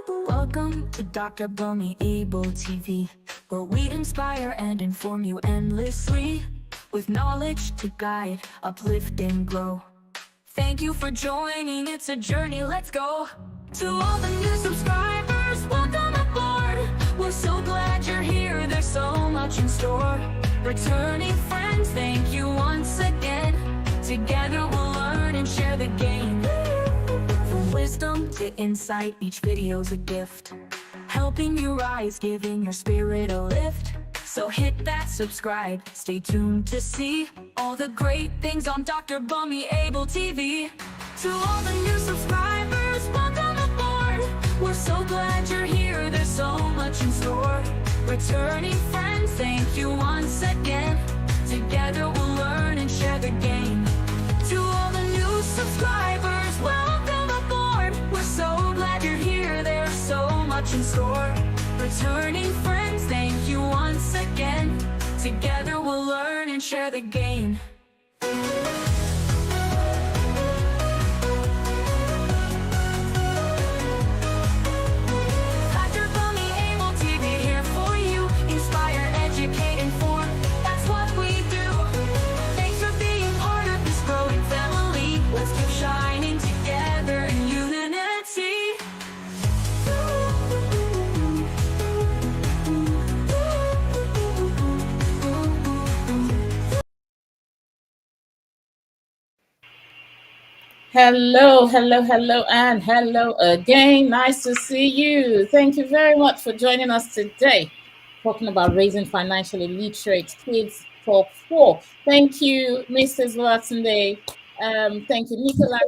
Welcome to Dr. Bunmi Abel TV, where we inspire and inform you endlessly, with knowledge to guide, uplift, and grow. Thank you for joining, it's a journey, let's go. To all the new subscribers, welcome aboard. We're so glad you're here, there's so much in store. Returning friends, thank you once again. Together we'll learn and share the game. From wisdom to insight, each video's a gift, helping you rise, giving your spirit a lift. So hit that subscribe, stay tuned to see all the great things on Dr. Bunmi Abel TV. To all the new subscribers, welcome aboard. We're so glad you're here, there's so much in store. Returning friends, thank you once again. Together we'll learn and share the game. To all the new subscribers, welcome aboard. We're so glad you're here, there's so much in store. Returning friends, thank you once again. Together we'll learn and share the game. Dr. Bunmi Abel TV here for you. Inspire, educate, inform. That's what we do. Thanks for being part of this growing family. Let's keep shining together in unity. Hello, and hello again. Nice to see you. Thank you very much for joining us today, talking about raising financially literate kids for 4. Thank you, Mrs. Watsonday. Thank you, Nicola.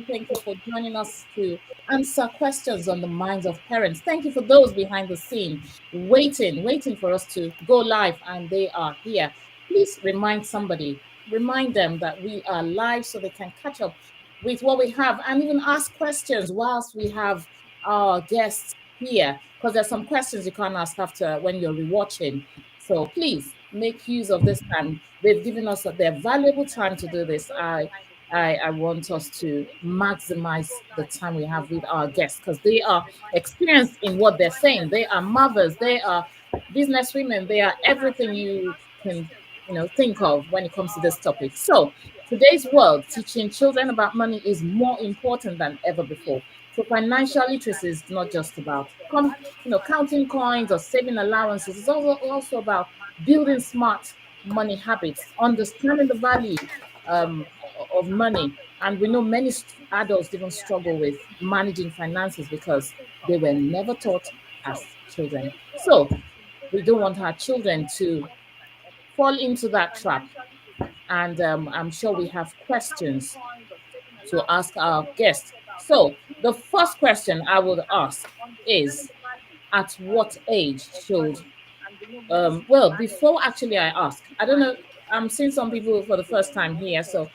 Thank you for joining us to answer questions on the minds of parents. Thank you for those behind the scene, waiting for us to go live, and they are here. Please remind them that we are live so they can catch up with what we have and even ask questions whilst we have our guests here, because there's some questions you can't ask after when you're rewatching. So please make use of this time. They've given us their valuable time to do this. I want us to maximize the time we have with our guests, because they are experienced in what they're saying. They are mothers, they are businesswomen, they are everything you can think of when it comes to this topic. So today's world, teaching children about money is more important than ever before. So financial literacy is not just about counting coins or saving allowances. It's also about building smart money habits, understanding the value of money. And we know many adults even struggle with managing finances because they were never taught as children. So we don't want our children to fall into that trap. And I'm sure we have questions to ask our guests. So the first question I would ask is, at what age should before actually I ask, I don't know, I'm seeing some people for the first time here, so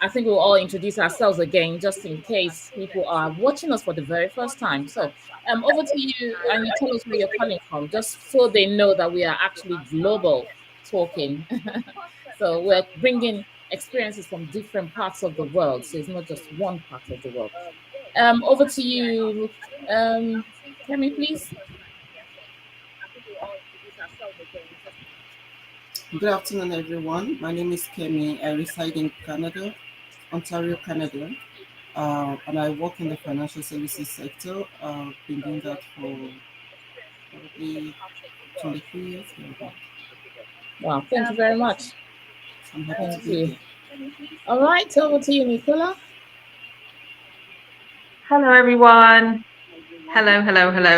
I think we'll all introduce ourselves again just in case people are watching us for the very first time. So over to you, and you tell us where you're coming from, just so they know that we are actually global talking. So we're bringing experiences from different parts of the world, so it's not just one part of the world. Over to you, Kemi, please. Good afternoon, everyone. My name is Kemi. I reside in Canada, Ontario, Canada, and I work in the financial services sector. I've been doing that for probably 23 years. Wow, thank you very much. I'm happy Thank to be you. here. All right, over to you, Nicola. Hello, everyone. Hello.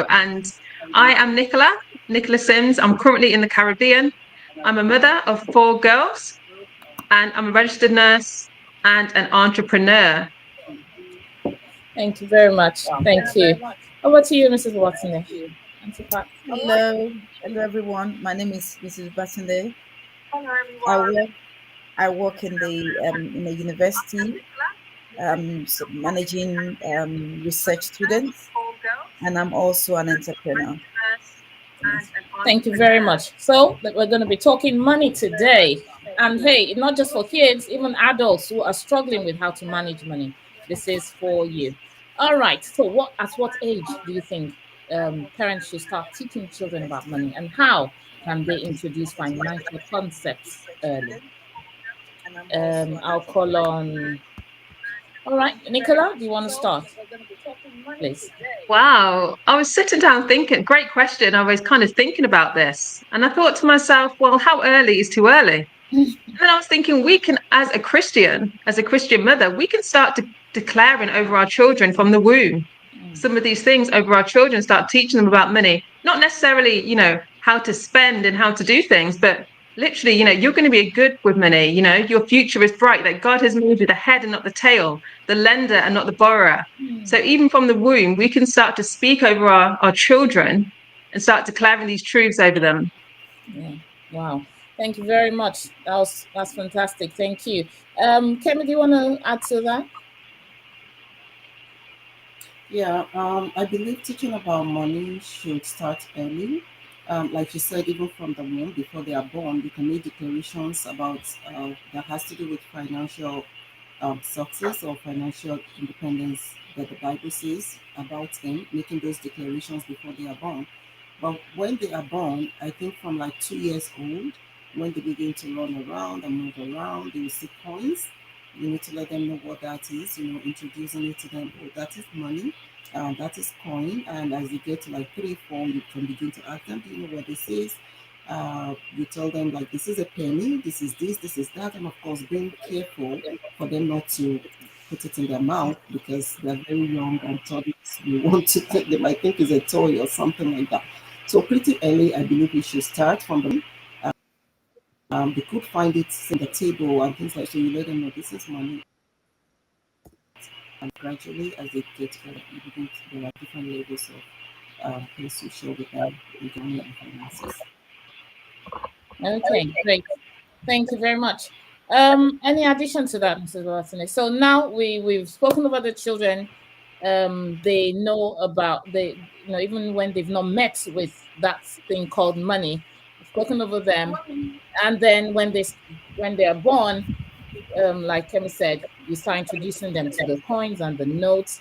And I am Nicola Sims. I'm currently in the Caribbean. I'm a mother of 4 girls, and I'm a registered nurse and an entrepreneur. Thank you very much. Thank you. Over to you, Mrs. Watson. Hello, everyone. My name is Mrs. Batunde. I work in the university, managing research students, and I'm also an entrepreneur. Thank you very much. So we're going to be talking money today. And hey, not just for kids, even adults who are struggling with how to manage money. This is for you. All right. So at what age do you think parents should start teaching children about money, and how can they introduce financial concepts early? I'll call on. All right, Nicola, do you want to start, please? Wow. I was sitting down thinking, great question. I was kind of thinking about this. And I thought to myself, well, how early is too early? And then I was thinking, we can, as a Christian mother, we can start declaring over our children from the womb some of these things over our children, start teaching them about money, not necessarily, how to spend and how to do things, but literally, you're going to be good with money. Your future is bright, that God has made you the head and not the tail, the lender and not the borrower. So even from the womb, we can start to speak over our children and start declaring these truths over them. Yeah. Wow. Thank you very much. That's fantastic. Thank you. Kemi, do you want to add to that? Yeah, I believe teaching about money should start early. Like you said, even from the womb, before they are born, we can make declarations about that has to do with financial success or financial independence that the Bible says about them, making those declarations before they are born. But when they are born, I think from like 2 years old, when they begin to run around and move around, they will see coins. You need to let them know what that is, introducing it to them. Oh, that is money, that is coin. And as they get to like 3, 4, you can begin to ask them, do you know what this is? You tell them like this is a penny, this is that, and of course being careful for them not to put it in their mouth because they're very young and toddlers. We want to think they might think it's a toy or something like that. So pretty early, I believe we should start from the. They could find it in the table and things like so. You let them know this is money, and gradually as they get older, you begin there are different levels of things you share with them with money and finances. Okay, great. Thank you very much. Any addition to that, Mrs. Watson? So now we've spoken about the children. They know about even when they've not met with that thing called money, we've spoken over them, and then when they are born, like Kemi said, you start introducing them to the coins and the notes.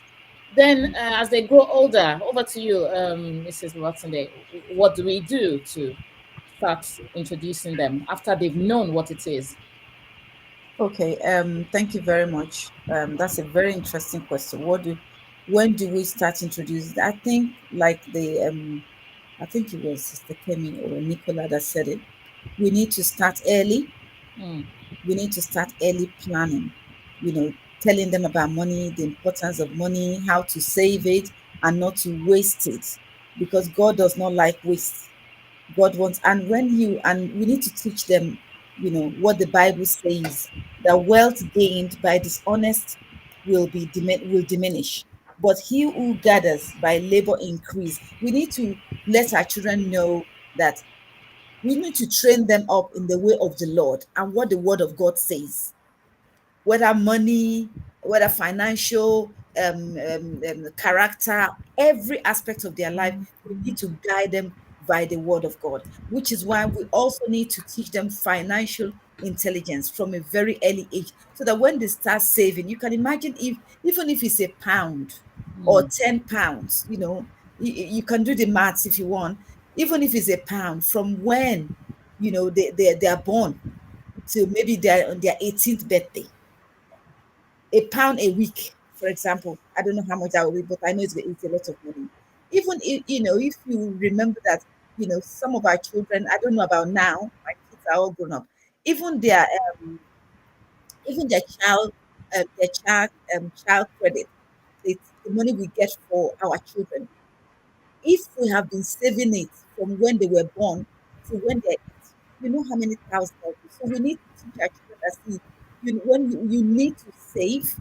Then, as they grow older, over to you, Mrs. Watson. What do we do to start introducing them after they've known what it is? Okay, thank you very much. That's a very interesting question. When do we start introducing? I think I think it was Sister Kemi or Nicola that said it. We need to start early. Mm, We need to start early planning. Telling them about money, the importance of money, how to save it, and not to waste it, because God does not like waste. God wants, and we need to teach them, what the Bible says, that wealth gained by dishonest will diminish, but he who gathers by labor increase. We need to let our children know that we need to train them up in the way of the Lord and what the word of God says, whether money, whether financial, character, every aspect of their life, we need to guide them by the word of God, which is why we also need to teach them financial intelligence from a very early age, so that when they start saving, you can imagine, if even if it's a pound or mm, 10 pounds, you can do the maths if you want. Even if it's a pound, from when they are born till maybe they're on their 18th birthday, a pound a week, for example. I don't know how much that will be, but I know it's a lot of money. Even if you remember that, some of our children, I don't know about now, my kids are all grown up. Even even their child credit, it's the money we get for our children. If we have been saving it from when they were born to when they're 18, you know how many thousands of it. So we need to teach our children that, see, when you need to save,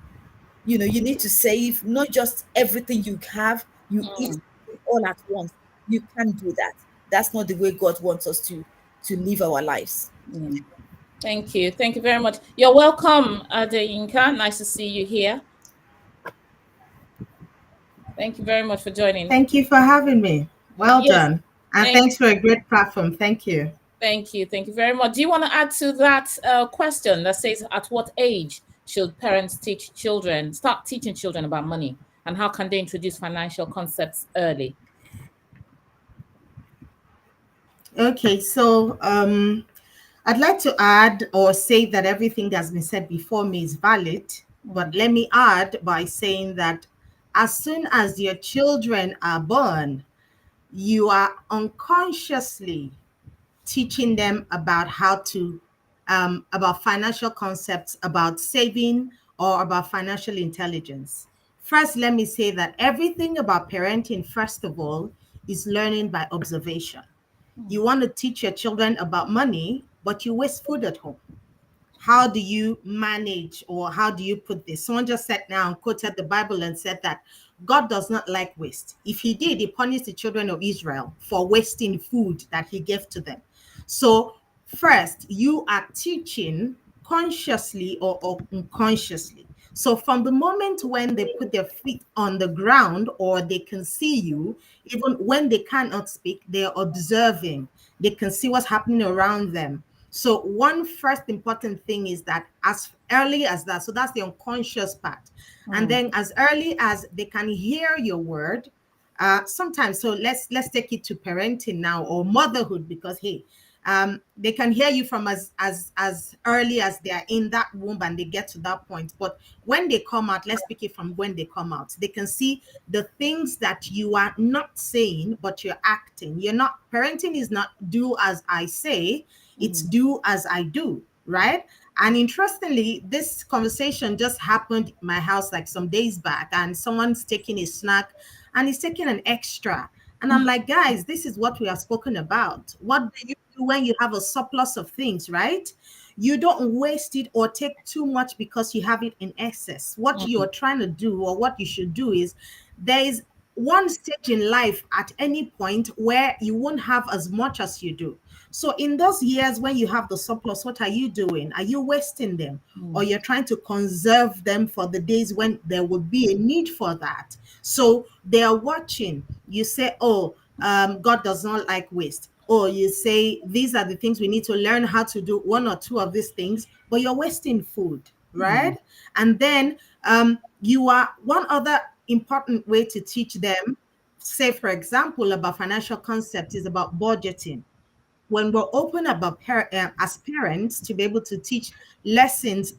you need to save not just everything you have, you eat mm, it all at once. You can't do that. That's not the way God wants us to live our lives. mm. Thank you. Thank you very much. You're welcome, Adeyinka. Nice to see you here. Thank you very much for joining. Thank you for having me. Well Yes. done. And Thank thanks for a great platform. Thank you. Thank you. Thank you very much. Do you want to add to that question that says, at what age should parents start teaching children about money? And how can they introduce financial concepts early? Okay, so I'd like to add or say that everything that's been said before me is valid, but let me add by saying that as soon as your children are born, you are unconsciously teaching them about how to about financial concepts, about saving, or about financial intelligence. First, let me say that everything about parenting, first of all, is learning by observation. You want to teach your children about money, but you waste food at home. How do you manage, or how do you put this? Someone just sat down, quoted the Bible, and said that God does not like waste. If he did, he punished the children of Israel for wasting food that he gave to them. So, first, you are teaching consciously or unconsciously. So, from the moment when they put their feet on the ground or they can see you, even when they cannot speak, they're observing. They can see what's happening around them. So, one first important thing is that as early as that, so that's the unconscious part. And then as early as they can hear your word, sometimes, so let's take it to parenting now or motherhood, because hey, they can hear you from as early as they are in that womb and they get to that point. But when they come out, let's pick it from when they come out, they can see the things that you are not saying, but you're acting. You're not, parenting is not do as I say, it's do as I do, right? And interestingly, this conversation just happened in my house like some days back, and someone's taking a snack and he's taking an extra. And I'm like, guys, this is what we have spoken about. What do you do when you have a surplus of things, right? You don't waste it or take too much because you have it in excess. What you're trying to do, or what you should do, is there is one stage in life at any point where you won't have as much as you do. So in those years when you have the surplus, what are you doing? Are you wasting them, or you're trying to conserve them for the days when there would be a need for that? So they are watching. You say, oh, God does not like waste. Or you say, these are the things we need to learn how to do, one or two of these things, but you're wasting food, right? And then you are one other important way to teach them, say, for example, about financial concept is about budgeting. When we're open about as parents to be able to teach lessons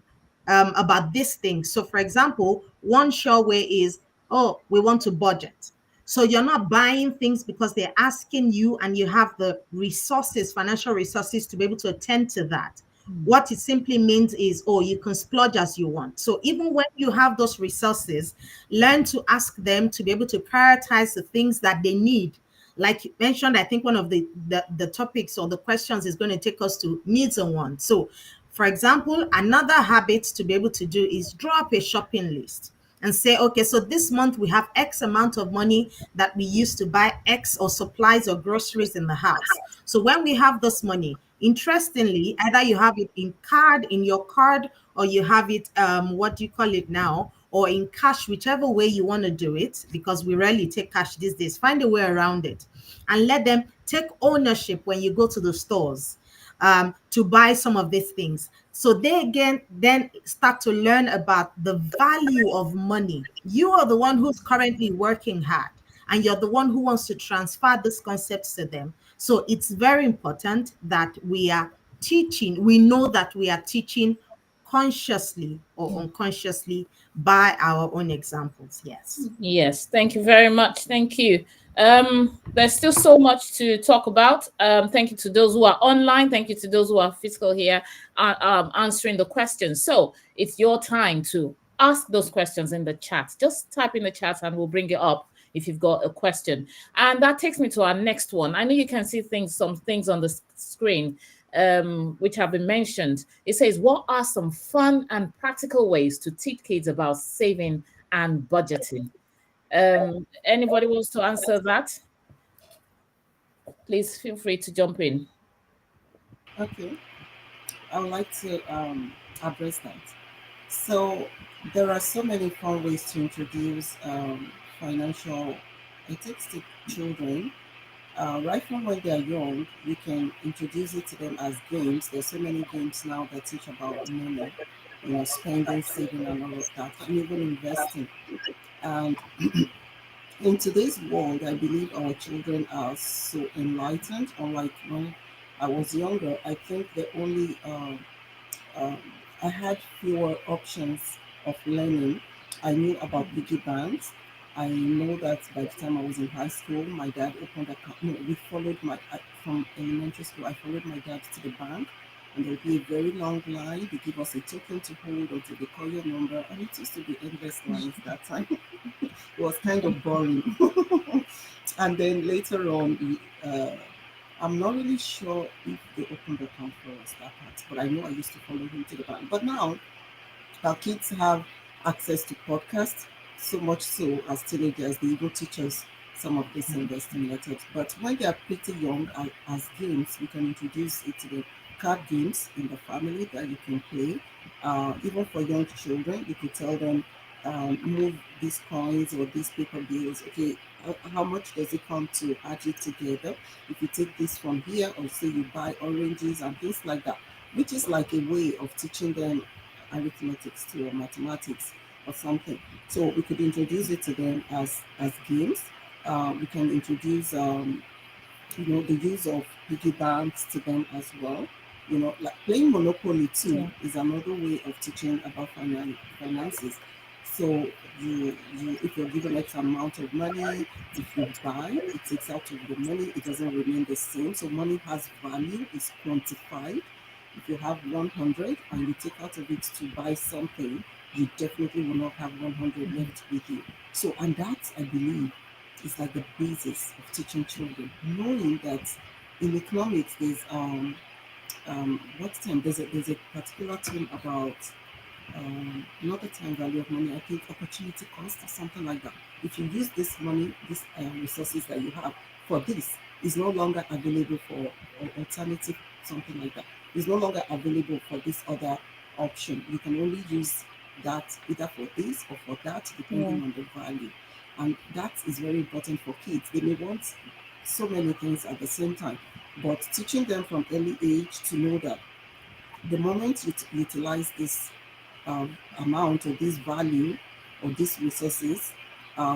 about these things. So, for example, one sure way is, oh, we want to budget. So you're not buying things because they're asking you, and you have the resources, financial resources, to be able to attend to that. What it simply means is, oh, you can splurge as you want. So even when you have those resources, learn to ask them to be able to prioritize the things that they need. Like you mentioned, I think one of the topics or the questions is going to take us to needs and wants. So, for example, another habit to be able to do is draw up a shopping list and say, okay, so this month we have X amount of money that we use to buy X or supplies or groceries in the house. So when we have this money, interestingly, either you have it in your card, or you have it, what do you call it now, or in cash, whichever way you want to do it, because we rarely take cash these days. Find a way around it and let them take ownership when you go to the stores to buy some of these things. So they again then start to learn about the value of money. You are the one who's currently working hard, and you're the one who wants to transfer these concepts to them. So it's very important that we are teaching, we know that we are teaching consciously or unconsciously by our own examples. Yes. Yes, thank you very much. Thank you. There's still so much to talk about. Thank you to those who are online. Thank you to those who are physical here, answering the questions. So it's your time to ask those questions in the chat. Just type in the chat and we'll bring it up if you've got a question. And that takes me to our next one. I know you can see some things on the screen, which have been mentioned. It says, what are some fun and practical ways to teach kids about saving and budgeting? Anybody wants to answer that? Please feel free to jump in. Okay, I would like to address that. So there are so many fun ways to introduce financial ethics to children. Right from when they are young, you can introduce it to them as games. There's so many games now that teach about money, spending, saving, and all of that, and even investing. And In today's world, I believe our children are so enlightened. Unlike when I was younger, I think the only um, I had fewer options of learning. I knew about piggy banks. I know that by the time I was in high school, my dad opened account. No, we followed from elementary school. I followed my dad to the bank, and there would be a very long line. They give us a token to hold until they call your number, and it used to be endless lines that time. It was kind of boring. And then later on, I'm not really sure if they opened account for us that part, but I know I used to follow him to the bank. But now our kids have access to podcasts, so much so as teenagers, they even teach us some of these investing methods. But when they are pretty young, as games, we can introduce it to the card games in the family that you can play. Even for young children, you could tell them, move these coins or these paper bills. Okay, how much does it come to add it together? If you take this from here, or say you buy oranges and things like that, which is like a way of teaching them arithmetics too, or mathematics or something. So we could introduce it to them as games. We can introduce the use of piggy banks to them as well. Like playing Monopoly too Yeah. is another way of teaching about finances. So if you're given X amount of money, if you buy, it takes out of the money, it doesn't remain the same. So money has value, is quantified. If you have 100 and you take out of it to buy something, you definitely will not have 100 left with you. So, and that I believe is like the basis of teaching children, knowing that in economics there's a particular term about not the time value of money, I think opportunity cost or something like that. If you use this money, these resources that you have for this is no longer available for alternative, something like that. Is no longer available for this other option. You can only use that either for this or for that, Yeah. depending on the value. And that is very important for kids. They may want so many things at the same time, but teaching them from early age to know that the moment you utilize this amount or this value or these resources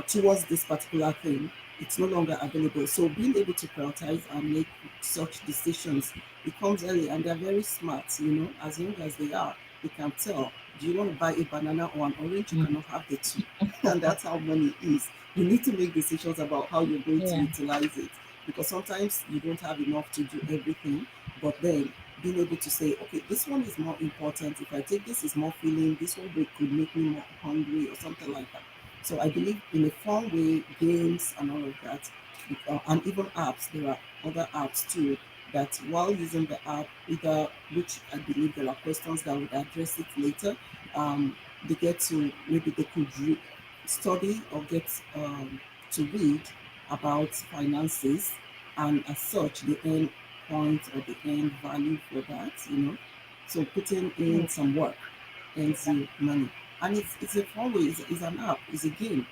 towards this particular thing, it's no longer available. So being able to prioritize and make such decisions becomes early, and they're very smart, as young as they are, they can tell. Do you want to buy a banana or an orange? You cannot have the two. And that's how money is. You need to make decisions about how you're going to Yeah. utilize it, because sometimes you don't have enough to do everything. But then being able to say, okay, this one is more important. If I take this, is more filling. This one could make me more hungry or something like that. So I believe in a fun way, games and all of that, and even apps. There are other apps too that while using the app, either which I believe there are questions that would address it later. They get to maybe they could study or get to read about finances, and as such, they earn points or they earn value for that. So putting in some work earns you money. And it's a fun way, it's an app, it's a game.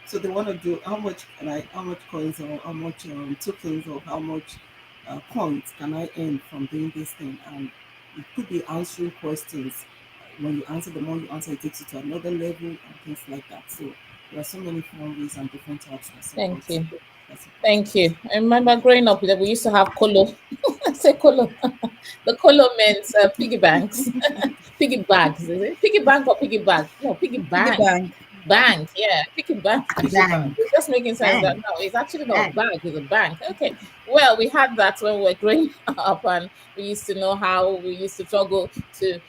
So they want to do how much coins or how much tokens or how much points can I earn from doing this thing? And it could be answering questions. When you answer, the more you answer, it takes you to another level and things like that. So there are so many fun ways and different apps Thank you. that support Thank it. you. I remember growing up that we used to have colo. I say colo. The colo meant piggy banks, piggy bags. Is it piggy bank or piggy bag? No, piggy Piggy bank. bank. Bank, yeah, piggy bank. Bang, It's just making sense that bang, no, it's actually not a bang. bank, it's a bank. Okay. Well, we had that when we were growing up, and we used to know how we used to struggle to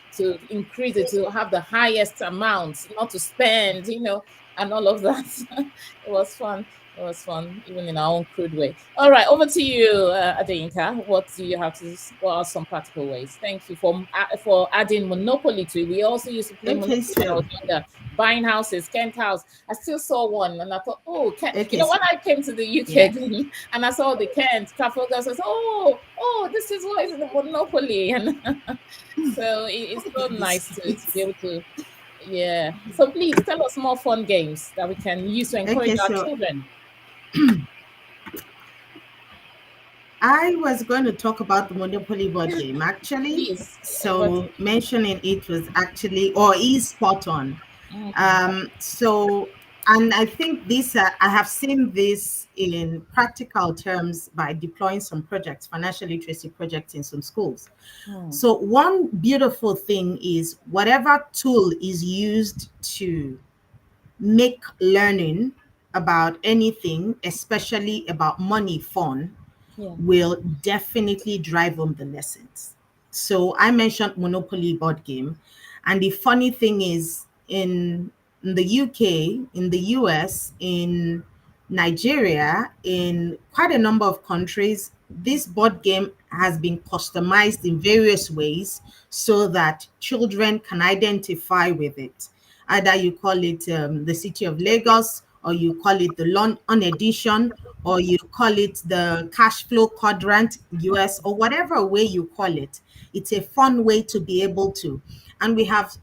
increase it, to have the highest amount, not to spend, and all of that. It was fun. It was fun, even in our own crude way. All right, over to you, Adeyinka. What do you have to? What are some practical ways? Thank you for adding Monopoly to it. We also used to play Okay, Monopoly when I so was younger, buying houses, Kent House. I still saw one, and I thought, oh, Kent. okay, so When I came to the UK yeah. then, and I saw the Kent Trafalgar, I said, oh, this is what is the Monopoly, and so it's so This nice to be is able to. Yeah. So please tell us more fun games that we can use to encourage Okay, our so children. I was going to talk about the Monopoly board game actually. Please, over to So mentioning it was actually or is spot on. you. Okay. So And I think this, I have seen this in practical terms by deploying some projects, financial literacy projects in some schools. Hmm. So, one beautiful thing is whatever tool is used to make learning about anything, especially about money, fun, Yeah. will definitely drive home the lessons. So I mentioned Monopoly board game, and the funny thing is in the UK, in the US, in Nigeria, in quite a number of countries, this board game has been customized in various ways so that children can identify with it. Either you call it the City of Lagos, or you call it the London edition, or you call it the cash flow quadrant US, or whatever way you call it. It's a fun way to be able to. And we have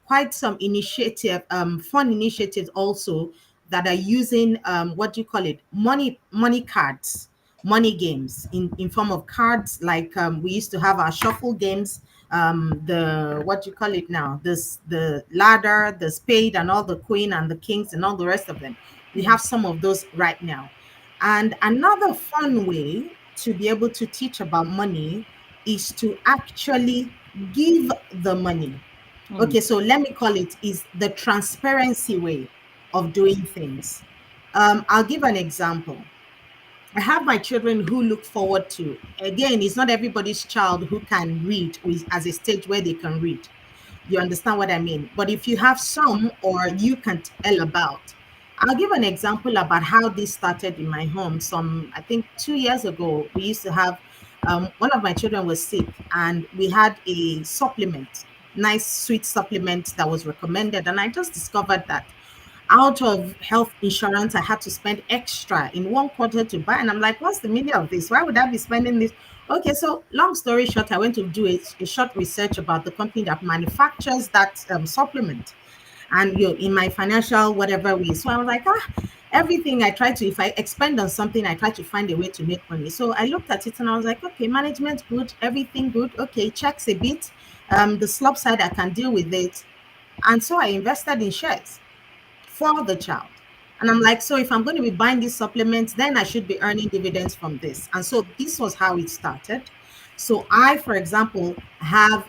quite some fun initiatives also that are using what do you call it, money cards, money games in form of cards. Like we used to have our shuffle games, the what do you call it now, this the ladder, the spade, and all the queen and the kings and all the rest of them. We Hmm. have some of those right now. And another fun way to be able to teach about money is to actually give the money. Hmm. Okay, so let me call it is the transparency way of doing things. I'll give an example. I have my children who look forward to, again, it's not everybody's child who can read, who is at a stage where they can read. You understand what I mean? But if you have some or you can tell about, I'll give an example about how this started in my home. I think 2 years ago, we used to have one of my children was sick, and we had a supplement, nice sweet supplement that was recommended. And I just discovered that out of health insurance, I had to spend extra in one quarter to buy. And I'm like, what's the meaning of this? Why would I be spending this? Okay, so long story short, I went to do a short research about the company that manufactures that supplement. And in my financial whatever way. So I was like, everything I try to, if I expend on something, I try to find a way to make money. So I looked at it and I was like, okay, management good, everything good. Okay, checks a bit. The slop side, I can deal with it. And so I invested in shares for the child. And I'm like, so if I'm going to be buying these supplements, then I should be earning dividends from this. And so this was how it started. So I, for example, have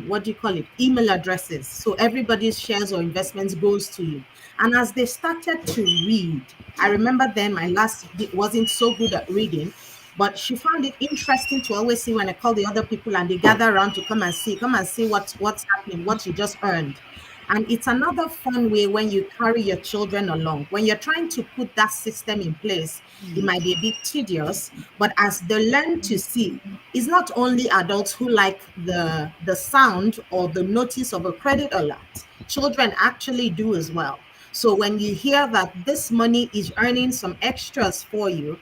what do you call it? Email addresses. So everybody's shares or investments goes to you. And as they started to read, I remember then my last wasn't so good at reading, but she found it interesting to always see when I call the other people and they gather around to come and see what's happening, what you just earned. And it's another fun way when you carry your children along. When you're trying to put that system in place, it might be a bit tedious, but as they learn to see, it's not only adults who like the sound or the notice of a credit alert. Children actually do as well. So when you hear that this money is earning some extras for you,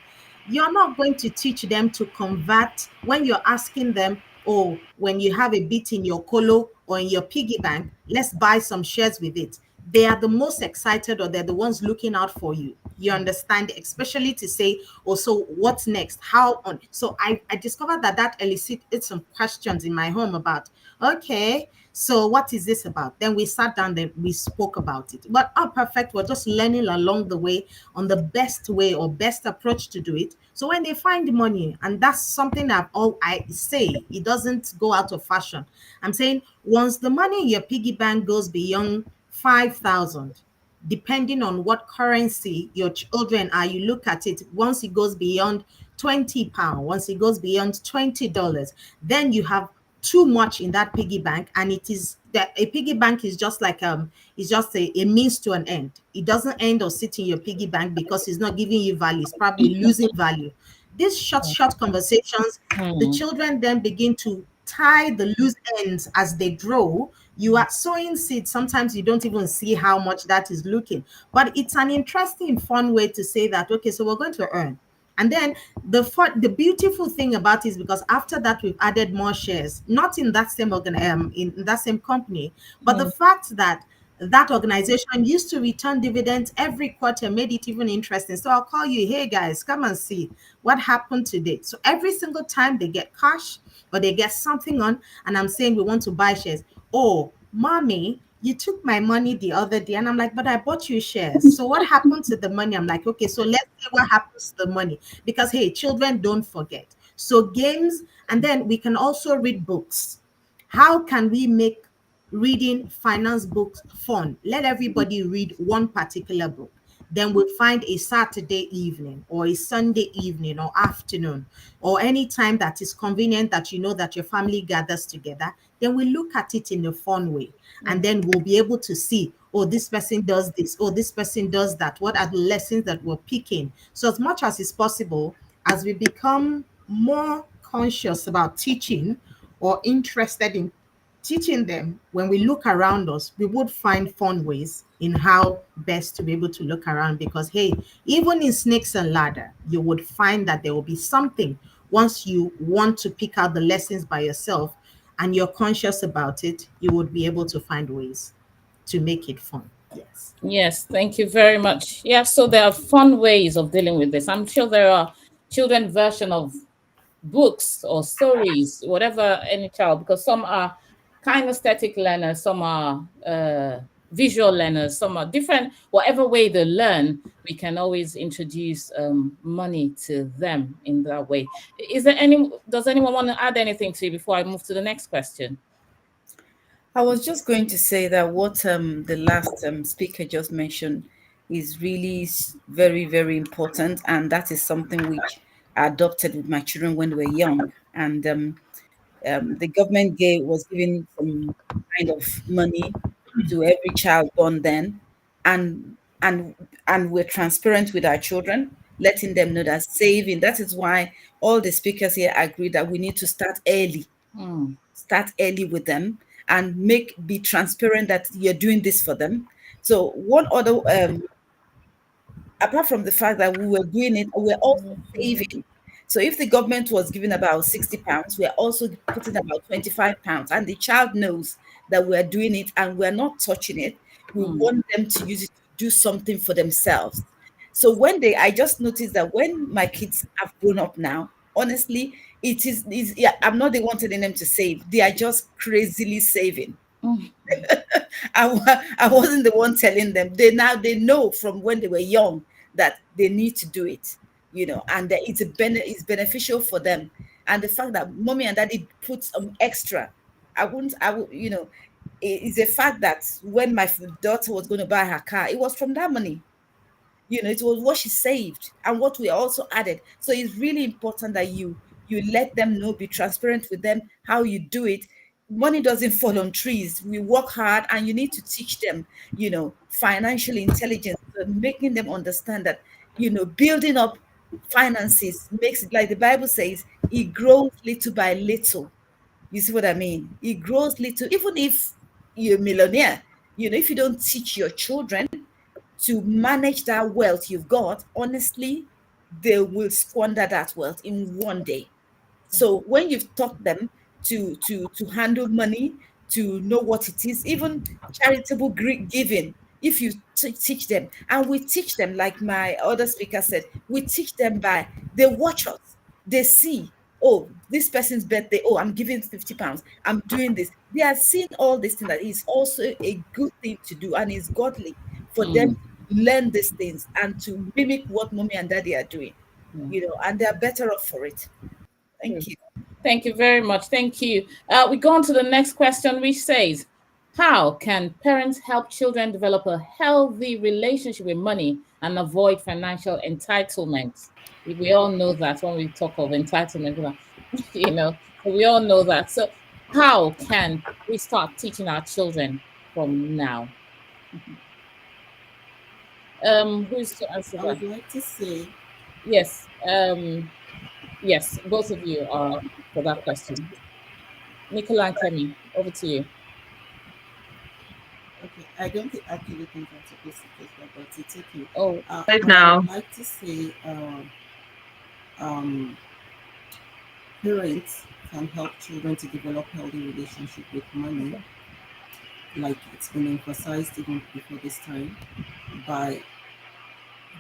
you're not going to teach them to convert when you're asking them, oh, when you have a bit in your colo or in your piggy bank, let's buy some shares with it. They are the most excited, or they're the ones looking out for you. You understand, especially to say, oh, so what's next? How on? So I discovered that elicited some questions in my home about, okay, so what is this about? Then we sat down, then we spoke about it. But perfect. We're just learning along the way on the best way or best approach to do it. So when they find money, and that's something that all I say, it doesn't go out of fashion. I'm saying once the money in your piggy bank goes beyond 5,000, depending on what currency your children are, you look at it, once it goes beyond £20, once it goes beyond $20, then you have too much in that piggy bank. And it is that a piggy bank is just like it's just a means to an end. It doesn't end or sit in your piggy bank because it's not giving you value, it's probably losing value. These short conversations, the Hmm. children then begin to tie the loose ends as they grow. You are sowing seeds. Sometimes you don't even see how much that is looking, but it's an interesting, fun way to say that, okay, so we're going to earn. And then the beautiful thing about it is because after that we've added more shares, not in that same in that same company, but the Hmm. fact that that organization used to return dividends every quarter made it even interesting. So I'll call you, hey guys, come and see what happened today. So every single time they get cash or they get something on, and I'm saying we want to buy shares. Oh, mommy, you took my money the other day. And I'm like, but I bought you shares. So what happened to the money? I'm like, okay, so let's see what happens to the money. Because, hey, children don't forget. So games, and then we can also read books. How can we make reading finance books fun? Let everybody read one particular book. Then we'll find a Saturday evening or a Sunday evening or afternoon or any time that is convenient that you know that your family gathers together. Then we look at it in a fun way. And then we'll be able to see, oh, this person does this, oh, this person does that. What are the lessons that we're picking? So, as much as is possible, as we become more conscious about teaching or interested in teaching them, when we look around us, we would find fun ways in how best to be able to look around. Because, hey, even in Snakes and Ladder, you would find that there will be something once you want to pick out the lessons by yourself and you're conscious about it, you would be able to find ways to make it fun. Yes. Yes, thank you very much. Yeah, so there are fun ways of dealing with this. I'm sure there are children version of books or stories, whatever any child, because some are kinesthetic learners, some are visual learners, some are different. Whatever way they learn, we can always introduce money to them in that way. Is there any? Does anyone want to add anything to you before I move to the next question? I was just going to say that what the last speaker just mentioned is really very, very important. And that is something which I adopted with my children when they were young. And the government was giving some kind of money to every child born then. And and and we're transparent with our children, letting them know that saving, that is why all the speakers here agree that we need to Hmm. start early with them and be transparent that you're doing this for them. So one other apart from the fact that we were doing it, we're also saving. So if the government was giving about £60, we're also putting about £25, and the child knows that we're doing it and we're not touching it. We Hmm. want them to use it to do something for themselves. So I just noticed that when my kids have grown up now, honestly, yeah, I'm not the one telling them to save. They are just crazily saving. I wasn't the one telling them. They know from when they were young that they need to do it, and that it's beneficial for them. And the fact that mommy and daddy put some extra, I would, it's a fact that when my daughter was going to buy her car, it was from that money. It was what she saved and what we also added. So it's really important that you let them know, be transparent with them how you do it. Money doesn't fall on trees. We work hard, and you need to teach them, financial intelligence, making them understand that, building up finances makes it, like the Bible says, it grows little by little. You see what I mean? It grows little, even if you're a millionaire, if you don't teach your children to manage that wealth you've got, honestly, they will squander that wealth in one day. So when you've taught them to handle money, to know what it is, even charitable giving, if you teach them, and we teach them, like my other speaker said, we teach them by they watch us, they see, oh, this person's birthday, oh, I'm giving £50, I'm doing this. They are seeing all this thing that is also a good thing to do and is godly for them Hmm. to learn these things and to mimic what mommy and daddy are doing, Yeah. and they're better off for it. True. Thank you. Thank you very much. Thank you. We go on to the next question, which says, how can parents help children develop a healthy relationship with money and avoid financial entitlement? We all know that when we talk of entitlement, so we all know that. So, how can we start teaching our children from now? Who's to answer I that? would like to say, Yes. Yes, both of you are for that question. Nicola and Kemi, over to you. okay, I don't actually think I'm supposed to take that, but it's okay. Oh, Right But I would now. like to say, um, parents can help children to develop healthy relationship with money, okay. like it's been emphasized even before this time, by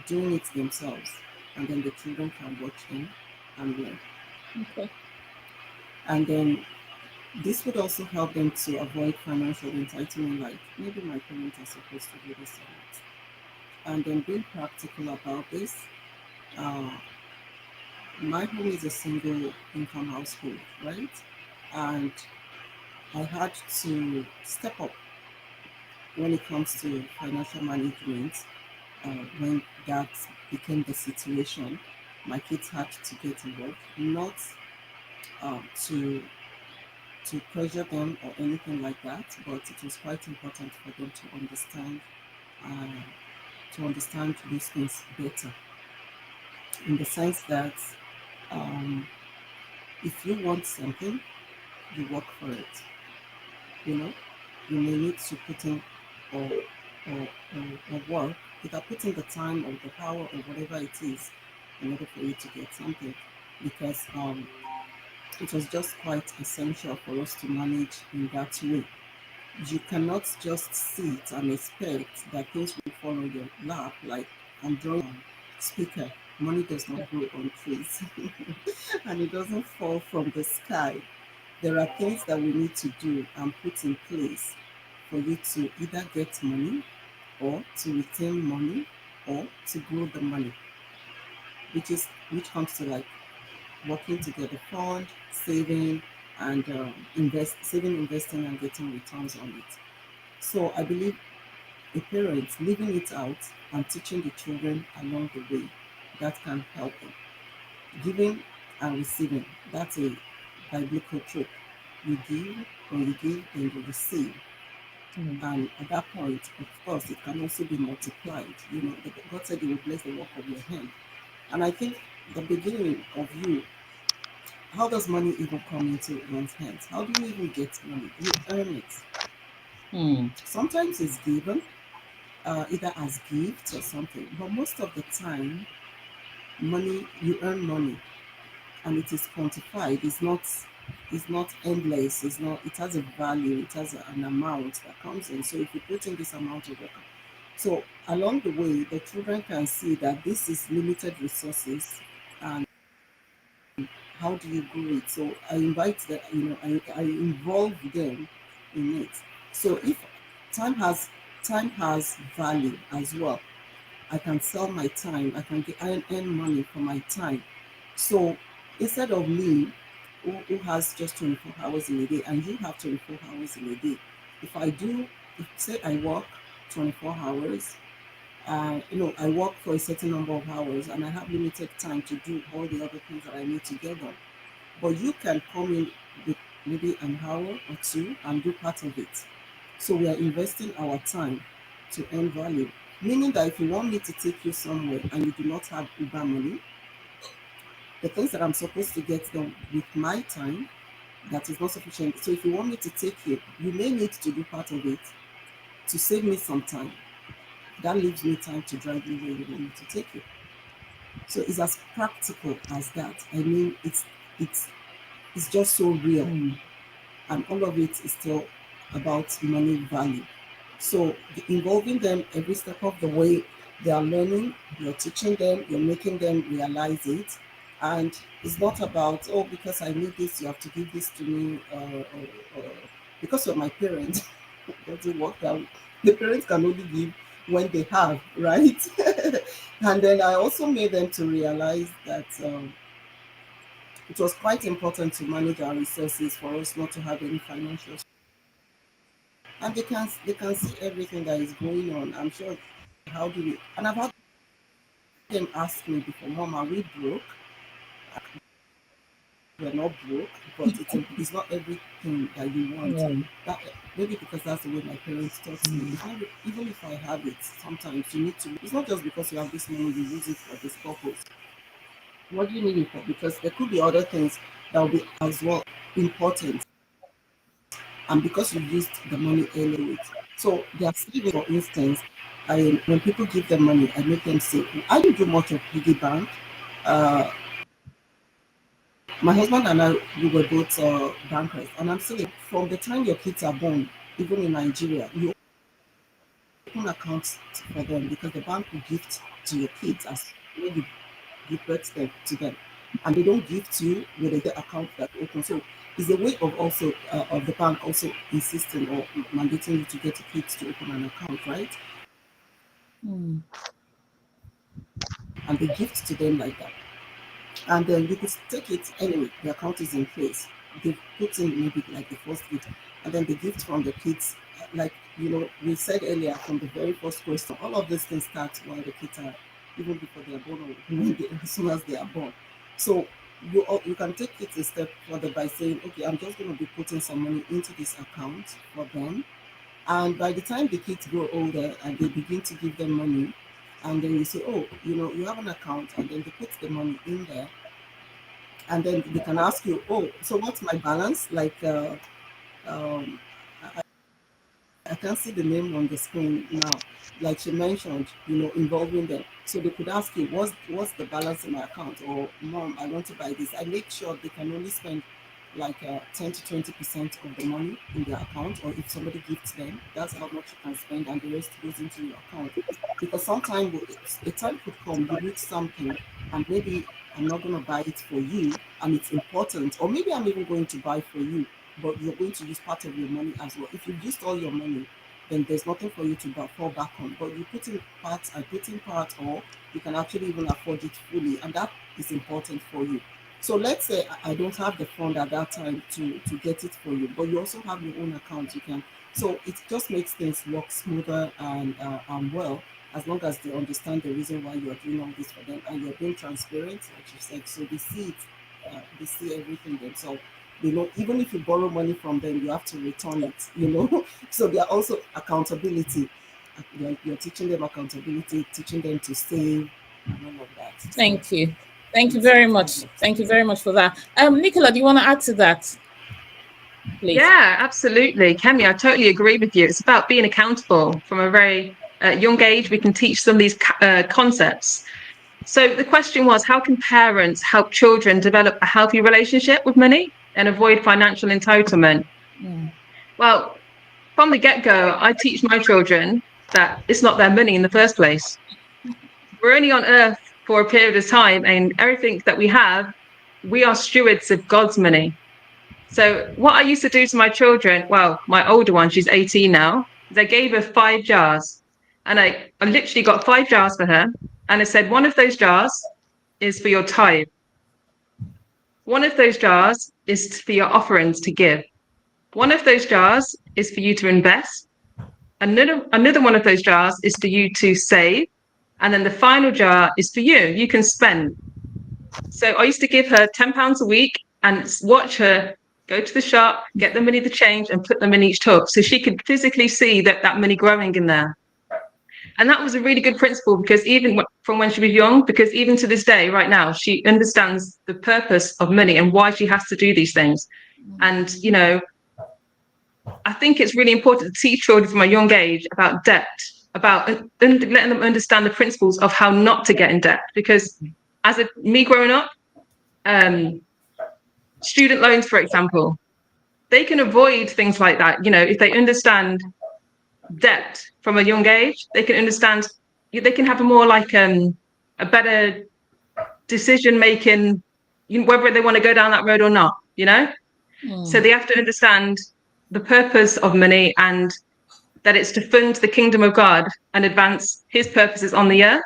doing it themselves, and then the children can watch them and learn. Okay. And then This would also help them to avoid financial entitlement, like maybe my parents are supposed to do this or not. And then being practical about this, uh, my home is a single income household, right? And I had to step up when it comes to financial management. When that became the situation, my kids had to get involved, not to pressure them or anything like that, but it was quite important for them uh, to understand these things better, in the sense that um, if you want something, you work for it. You know, you may need to put in or or work, either put in the time or the power or whatever it is in order for you to get something, because it was just quite essential for us to manage in that way. You cannot just sit and expect that things will fall on your lap like I'm drawing speaker. Money does not grow on trees and it doesn't fall from the sky. There are things that we need to do and put in place for you to either get money or to retain money or to grow the money, which comes to like working together, fund, saving, and saving, investing, and getting returns on it. So I believe a parent living it out and teaching the children along the way, that can help them. Giving and receiving, that's a biblical truth. You give, when you give, then you receive. Mm. And at that point, of course, it can also be multiplied. You know, God said He will bless the work of your hand. And I think the beginning of you, how does money even come into one's hands? How do you even get money? You earn it. Mm. Sometimes it's given, either as gifts or something. But most of the time, money, you earn money and it is quantified. It's not endless. It's not, it has a value, it has an amount that comes in. So if you put in this amount of work, so along the way, the children can see that this is limited resources and how do you grow it. So I invite them, I involve them in it. So if time has time has value as well, I can sell my time. I can earn money for my time. So instead of me, who has just 24 hours in a day, and you have 24 hours in a day, if I do, if say I work 24 hours, I work for a certain number of hours, and I have limited time to do all the other things that I need to get done. But you can come in with maybe an hour or two and do part of it. So we are investing our time to earn value. Meaning that if you want me to take you somewhere and you do not have Uber money, the things that I'm supposed to get done with my time, that is not sufficient. So if you want me to take you, you may need to do part of it to save me some time. That leaves me time to drive you where you want me to take you. So it's as practical as that. I mean, it's it's just so real, Mm. and all of it is still about money value. So involving them every step of the way, they are learning, you're teaching them, you're making them realize it. And it's not about, oh, because I need this, you have to give this to me, or because you're my parent. It doesn't work that way. The parents can only give when they have, right? And then I also made them to realize that it was quite important to manage our resources for us not to have any financial, and they can see everything that is going on. I'm sure, how do we, and I've had them ask me before, Mom, are we broke? We're not broke, but it's not everything that you want. Yeah. That maybe because that's the way my parents taught me. Mm. It's not, even if I have it, sometimes you need to. It's not just because you have this money you use it for this purpose. What do you need it for? Because there could be other things that will be as well important, and because you used the money earlier. So they are saving, for instance, when people give them money, I make them say, I don't do much of piggy bank. Uh, my husband and I, we were both bankers, and I'm saying from the time your kids are born, even in Nigeria, you open accounts for them because the bank will gift to your kids as when you give birth to them. and they don't gift you with the account that open. So it's a way of also of the bank also insisting or mandating you to get the kids to open an account, right? And they gift to them like that. And then you could take it anyway. The account is in place. They put in maybe like the first gift, and then the gift from the kids. Like we said earlier from the very first question, all of these things start while the kids are even before they are born or as soon as they are born. So you can take it a step further by saying, okay, I'm just going to be putting some money into this account for them, and by the time the kids grow older and they begin to give them money, and then you say, oh, you have an account, and then they put the money in there, and then they can ask you, oh, so what's my balance? Like, um, I can't see the name on the screen now. Like she mentioned, involving them. So they could ask you, what's the balance in my account? Or mom, I want to buy this. I make sure they can only spend like 10 to 20% of the money in their account, or if somebody gifts them, that's how much you can spend, and the rest goes into your account. Because sometimes a time could come, you need something, and maybe I'm not going to buy it for you, and it's important, or maybe I'm even going to buy for you, but you're going to use part of your money as well. If you've used all your money, then there's nothing for you to fall back on. But you put in parts, I put in part, or you can actually even afford it fully, and that is important for you. So let's say I don't have the fund at that time to get it for you, but you also have your own account. You can, so it just makes things work smoother and well, as long as they understand the reason why you're doing all this for them, and you're being transparent, like you said, so they see it, they see everything themselves. Even if you borrow money from them, you have to return it. So they are also accountability. You're teaching them accountability, teaching them to save, and all of that. So Thank you. Thank you it's very quite much. good. Thank you very much for that. Nicola, do you want to add to that, please? Yeah, absolutely. Kemi, I totally agree with you. It's about being accountable from a very young age. We can teach them these concepts. So the question was, how can parents help children develop a healthy relationship with money and avoid financial entitlement? Well, from the get-go, I teach my children that it's not their money in the first place. We're only on earth for a period of time, and everything that we have, we are stewards of God's money. So what I used to do to my children, well, my older one, she's 18 now, is I gave her 5 jars. And I literally got 5 jars for her. And I said, one of those jars is for your tithe. One of those jars is for your offerings to give. One of those jars is for you to invest. Another one of those jars is for you to save. And then the final jar is for you. You can spend. So I used to give her £10 a week and watch her go to the shop, get the money to change, and put them in each tub, so she could physically see that money growing in there. And that was a really good principle, because even from when she was young, because even to this day, right now, she understands the purpose of money and why she has to do these things. And, I think it's really important to teach children from a young age about debt, about letting them understand the principles of how not to get in debt. Because me growing up, student loans, for example, they can avoid things like that. If they understand debt from a young age, they can understand, they can have a more like a better decision making, whether they want to go down that road or not. So they have to understand the purpose of money, and that it's to fund the kingdom of God and advance his purposes on the earth.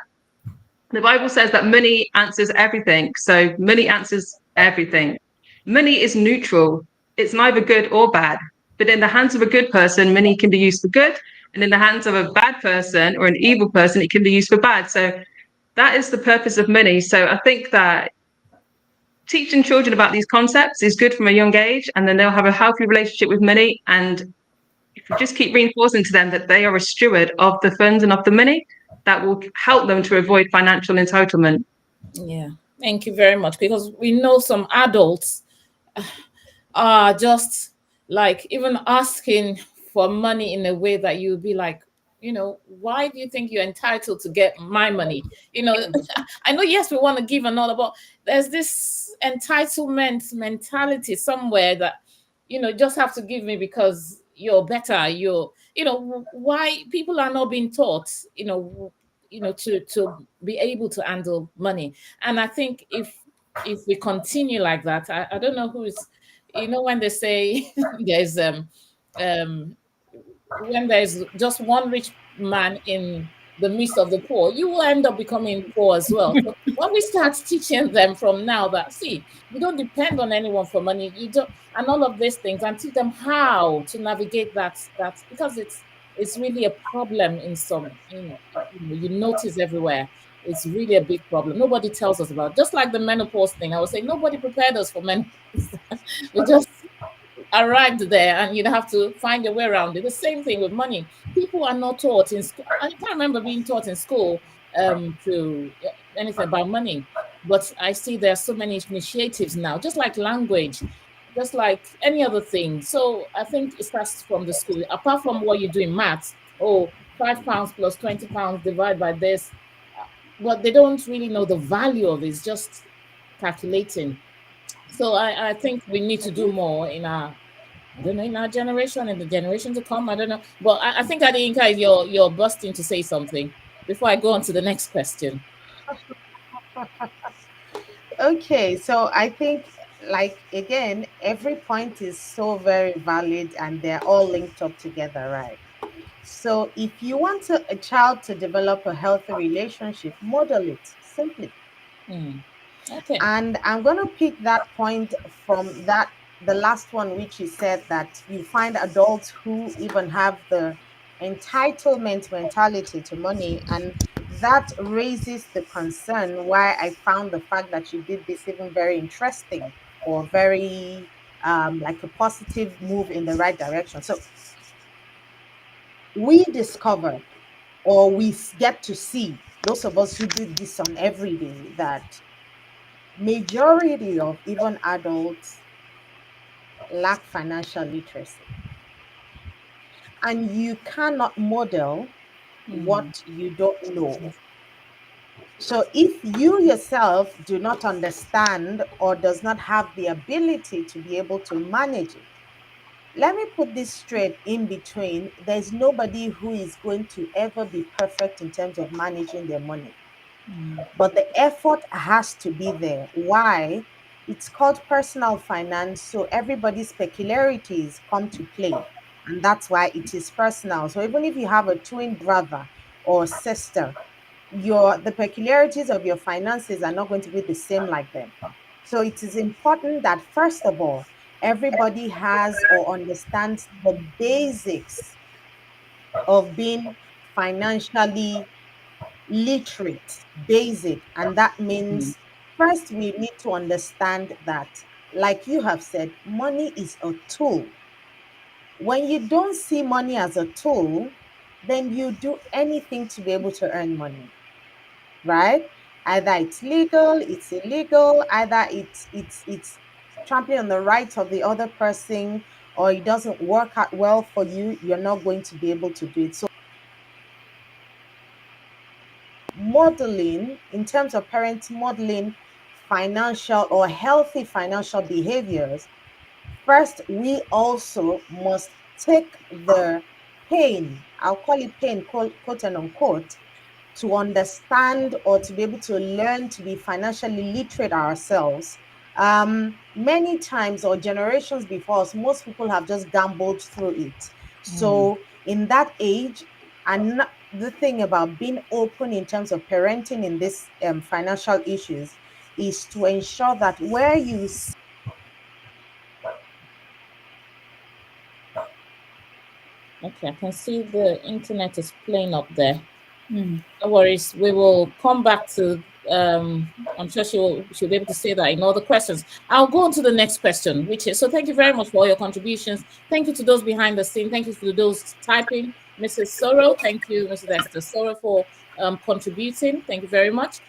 The Bible says that money answers everything. So money answers everything. Money is neutral. It's neither good or bad. But in the hands of a good person, money can be used for good. And in the hands of a bad person or an evil person, it can be used for bad. So that is the purpose of money. So I think that teaching children about these concepts is good from a young age, and then they'll have a healthy relationship with money. And if we just keep reinforcing to them that they are a steward of the funds and of the money, that will help them to avoid financial entitlement. Yeah, thank you very much. Because we know some adults are just like even asking for money in a way that you'll be like, why do you think you're entitled to get my money? I know, yes, we want to give and all, but there's this entitlement mentality somewhere that, just have to give me because you're better. Why people are not being taught, to be able to handle money. And I think if if we continue like that, I don't know who's, when they say there's when there's just one rich man in the midst of the poor, you will end up becoming poor as well. So when we start teaching them from now that, see, you don't depend on anyone for money, you don't, and all of these things, and teach them how to navigate that because it's really a problem in some, you notice everywhere. It's really a big problem. Nobody tells us about it. Just like the menopause thing. I would say nobody prepared us for menopause. We just arrived there and you'd have to find your way around it. The same thing with money. People are not taught in school. I can't remember being taught in school to anything about money, but I see there are so many initiatives now, just like language, just like any other thing. So I think it starts from the school. Apart from what you do in maths, oh, £5 plus £20 divided by this, but they don't really know the value of it. It's just calculating. So I think we need to do more in our, I don't know, in our generation and the generation to come. I don't know. But I think Adinka, you're busting to say something before I go on to the next question. Okay, so I think, like, again, every point is so very valid and they're all linked up together, right? So if you want a child to develop a healthy relationship, model it simply. Okay. And I'm going to pick that point from the last one, which you said that you find adults who even have the entitlement mentality to money. And that raises the concern why I found the fact that you did this even very interesting, or very like a positive move in the right direction. So we discovered, or get to see, those of us who do this on every day, that majority of even adults lack financial literacy, and you cannot model what you don't know. So if you yourself do not understand or does not have the ability to be able to manage it, let me put this straight in between. There's nobody who is going to ever be perfect in terms of managing their money. But the effort has to be there. Why? It's called personal finance. So everybody's peculiarities come to play. And that's why it is personal. So even if you have a twin brother or sister, the peculiarities of your finances are not going to be the same like them. So it is important that, first of all, everybody has or understands the basics of being financially literate, basic. And that means, first, we need to understand that, like you have said, money is a tool. When you don't see money as a tool, then you do anything to be able to earn money, right? Either it's legal, it's illegal, either it's trampling on the rights of the other person, or it doesn't work out well for you, you're not going to be able to do it. So modeling, in terms of parents modeling financial or healthy financial behaviors, first we also must take the pain, I'll call it pain, quote and unquote, to understand or to be able to learn to be financially literate ourselves. Many times, or generations before us, most people have just gambled through it. So in that age, and the thing about being open in terms of parenting in this financial issues is to ensure that where you Okay, I can see the internet is playing up there. Mm. No worries. We will come back to. I'm sure she'll be able to say that in all the questions. I'll go on to the next question, which is, so thank you very much for all your contributions. Thank you to those behind the scene. Thank you to those typing. Mrs. Sorrow, thank you, Mrs. Esther Sorrow, for contributing. Thank you very much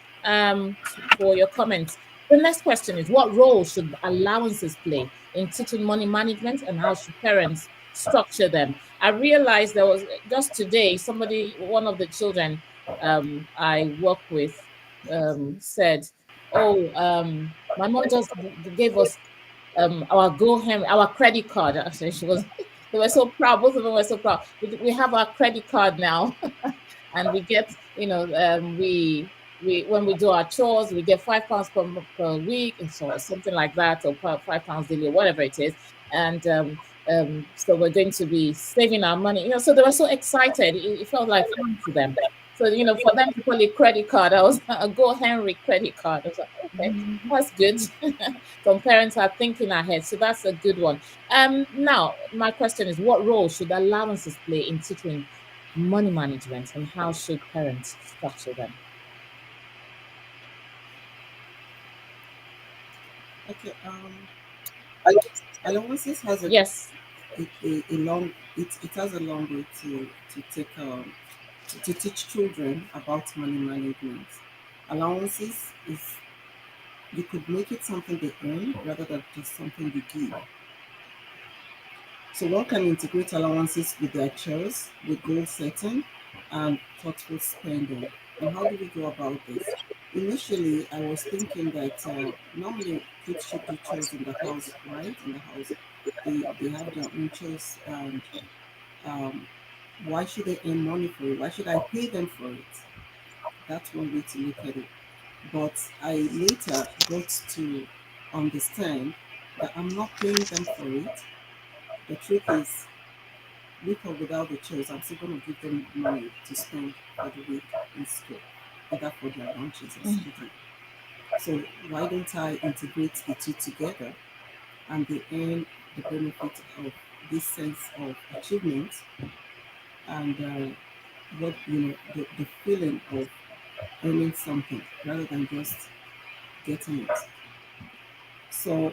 for your comments. The next question is, what role should allowances play in teaching money management, and how should parents structure them? I realized there was just today one of the children I work with said, "Oh, my mom just gave us our credit card." Actually, they were so proud. Both of them were so proud. We have our credit card now, and we get, when we do our chores, we get £5 per week, and so something like that, or £5 daily, or whatever it is. And so we're going to be saving our money. So they were so excited. It felt like fun to them. So for them to call it credit card, I was a Go Henry credit card. I was like, okay, that's good. Some parents are thinking ahead, so that's a good one. Now my question is, what role should allowances play in teaching money management, and how should parents structure them? Okay. Allowances has Yes. a long it has a long way to take to teach children about money management. Allowances is you could make it something they earn rather than just something you give. So one can integrate allowances with their chores, with goal setting, and thoughtful spending. And how do we go about this? Initially, I was thinking that normally kids should do chores in the house, right? In the house, they have their own chores, and um, why should they earn money for it? Why should I pay them for it? That's one way to look at it. But I later got to understand that I'm not paying them for it. The truth is, with or without the chores, I'm still going to give them money to spend for the week in school, either for their lunches or something. So why don't I integrate the two together, and they earn the benefit of this sense of achievement, and what the feeling of earning something rather than just getting it. So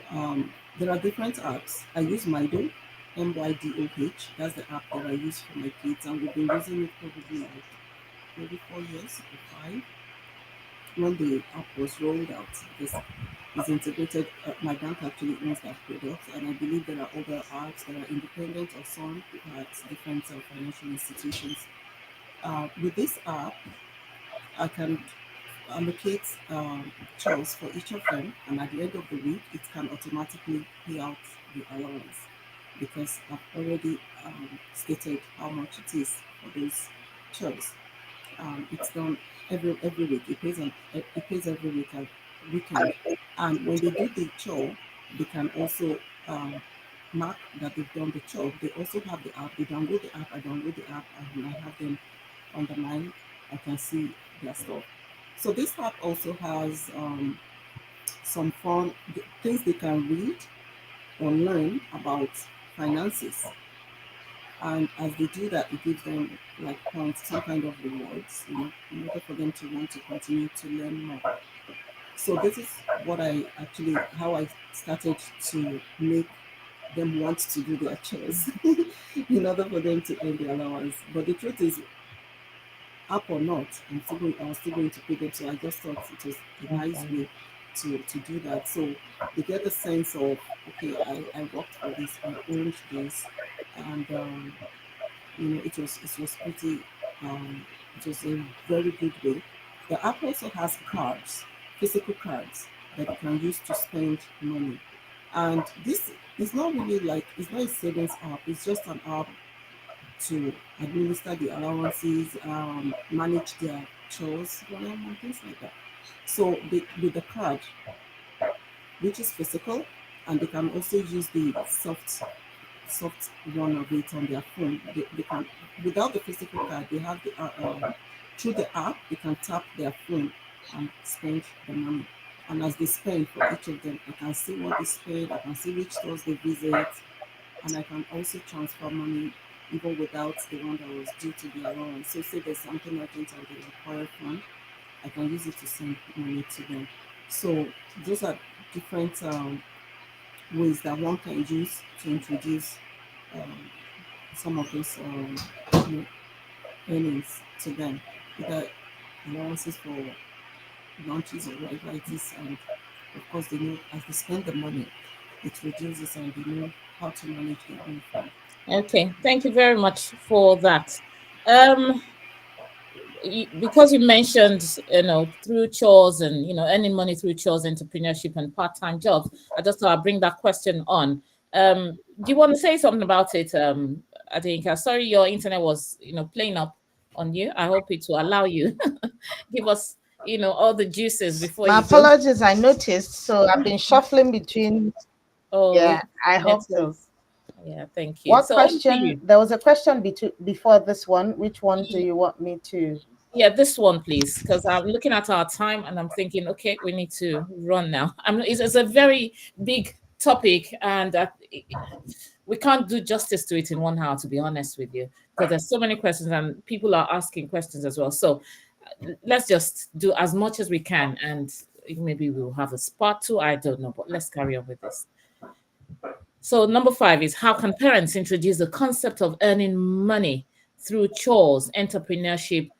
there are different apps. I use Mydo, MYDOH. That's the app that I use for my kids, and we've been using it probably like maybe 4 years or five. When the app was rolled out, this is integrated. My bank actually owns that product, and I believe there are other apps that are independent or some at different financial institutions. With this app, I can allocate chores for each of them, and at the end of the week, it can automatically pay out the allowance because I've already stated how much it is for those chores. It's done every week. It pays every week weekend, and when they do the chore, they can also mark that they've done the chore. They also have the app. They download the app. I download the app, and I have them underline. I can see their stuff. So this app also has some fun things they can read or learn about finances. And as they do that, it gives them like points, some kind of rewards, in order for them to want to continue to learn more. So this is how I started to make them want to do their chores in order for them to earn the allowance. But the truth is, up or not, I was still going to pay them. So I just thought it was a nice way to do that. So they get a sense of, okay, I worked for this, I earned this, and it was pretty it was a very good way. The app also has cards, physical cards that you can use to spend money. And this is not really like it's not a savings app, it's just an app to administer the allowances, manage their chores, and things like that. So with the card, which is physical, and they can also use the soft one of it on their phone. They can, without the physical card, they have through the app, they can tap their phone and spend the money. And as they spend for each of them, I can see what they spend, I can see which stores they visit, and I can also transfer money even without the one that was due to the allowance. So say there's something urgent and they require fund, I can use it to send money to them. So those are different ways that one can use to introduce um, some of those you know, earnings to them, either allowances for lunches or whatever it is. And of course, they know as they spend the money, it reduces and they know how to manage their own fund. Okay, thank you very much for that. Um, because you mentioned, through chores and earning money through chores, entrepreneurship, and part-time jobs, I just thought I'd bring that question on. Do you want to say something about it? I think. Sorry, your internet was playing up on you. I hope it will allow you. Give us all the juices before My you go. apologies, I noticed. So I've been shuffling between. Oh, Yeah, I hope so. networks. Yeah, thank you. What So over to question? you. There was a question before this one. Which one do you want me to? Yeah, this one, please, because I'm looking at our time and I'm thinking, okay, we need to run now. It's a very big topic, and we can't do justice to it in 1 hour, to be honest with you, because there's so many questions and people are asking questions as well. So let's just do as much as we can, and maybe we'll have a part two. I don't know, but let's carry on with this. So number 5 is, how can parents introduce the concept of earning money through chores, entrepreneurship,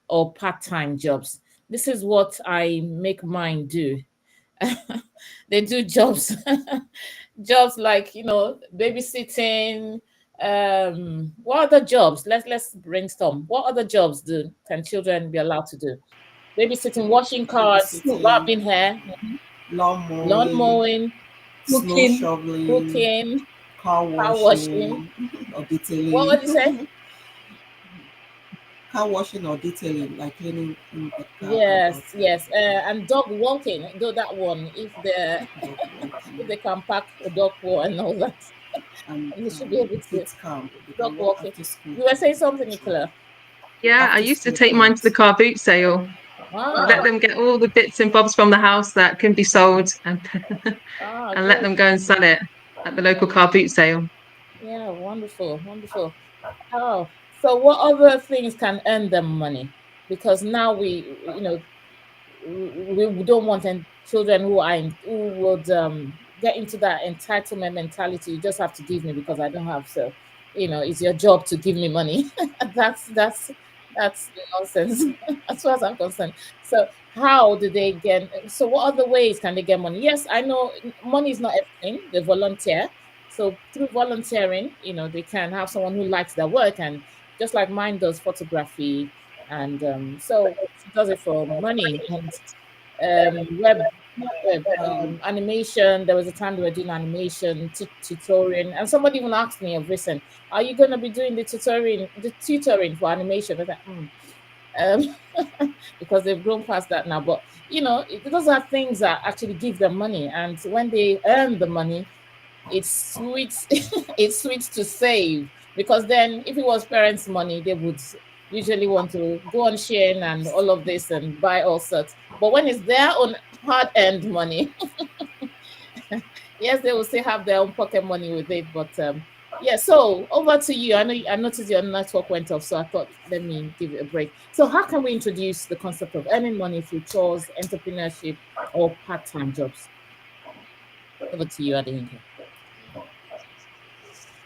or part-time jobs? This is what I make mine do. They do jobs, jobs like babysitting. What other jobs? Let's brainstorm. What other jobs do can children be allowed to do? Babysitting, washing cars, Babysitting, barbing hair, lawn lawn mowing, mowing, snow Cooking. shoveling, cooking, car car washing. washing or What detailing. would you say? Car washing or detailing, like cleaning in the car and Yes, all yes, and dog walking. Do that one dog if walking. they can pack a dog wall and all that, And and they should be able to kids camp. They dog can walk walking. after school. You were saying something, Nicola. Yeah, I After used to school take mine to the camps. car boot sale. Let Wow. them get all the bits and bobs from the house that can be sold, and Ah, and let good. them go and sell it at the local car boot sale. Yeah, wonderful, wonderful. Oh, so what other things can earn them money? Because now we don't want children who would get into that entitlement mentality. You just have to give me because I don't have. So, it's your job to give me money. That's nonsense as far as I'm concerned. So, how do they get? So, what other ways can they get money? Yes, I know money is not everything. They volunteer. So through volunteering, they can have someone who likes their work, and just like mine does photography, and so she does it for money. And web not web animation. There was a time they were doing animation, tutoring, and somebody even asked me of recent, "Are you going to be doing the tutoring for animation?" I was like, because they've grown past that now. But those are things that actually give them money, and when they earn the money, it's sweet. It's sweet to save, because then if it was parents' money, they would usually want to go on sharing and all of this and buy all sorts. But when it's their own hard-earned money, yes, they will still have their own pocket money with it. But yeah, so over to you. I noticed your network went off, so I thought let me give it a break. So how can we introduce the concept of earning money through chores, entrepreneurship, or part-time jobs? Over to you, Adehinke.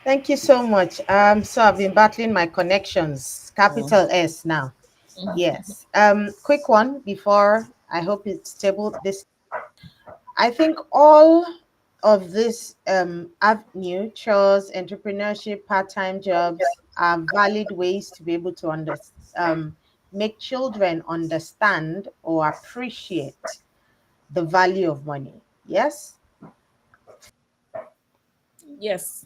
Thank you so much. So I've been battling my connections. Oh. Capital S now. Yes. Quick one before I hope it's stable. This I think all of this avenue, chores, entrepreneurship, part-time jobs are valid ways to be able to make children understand or appreciate the value of money. Yes? Yes.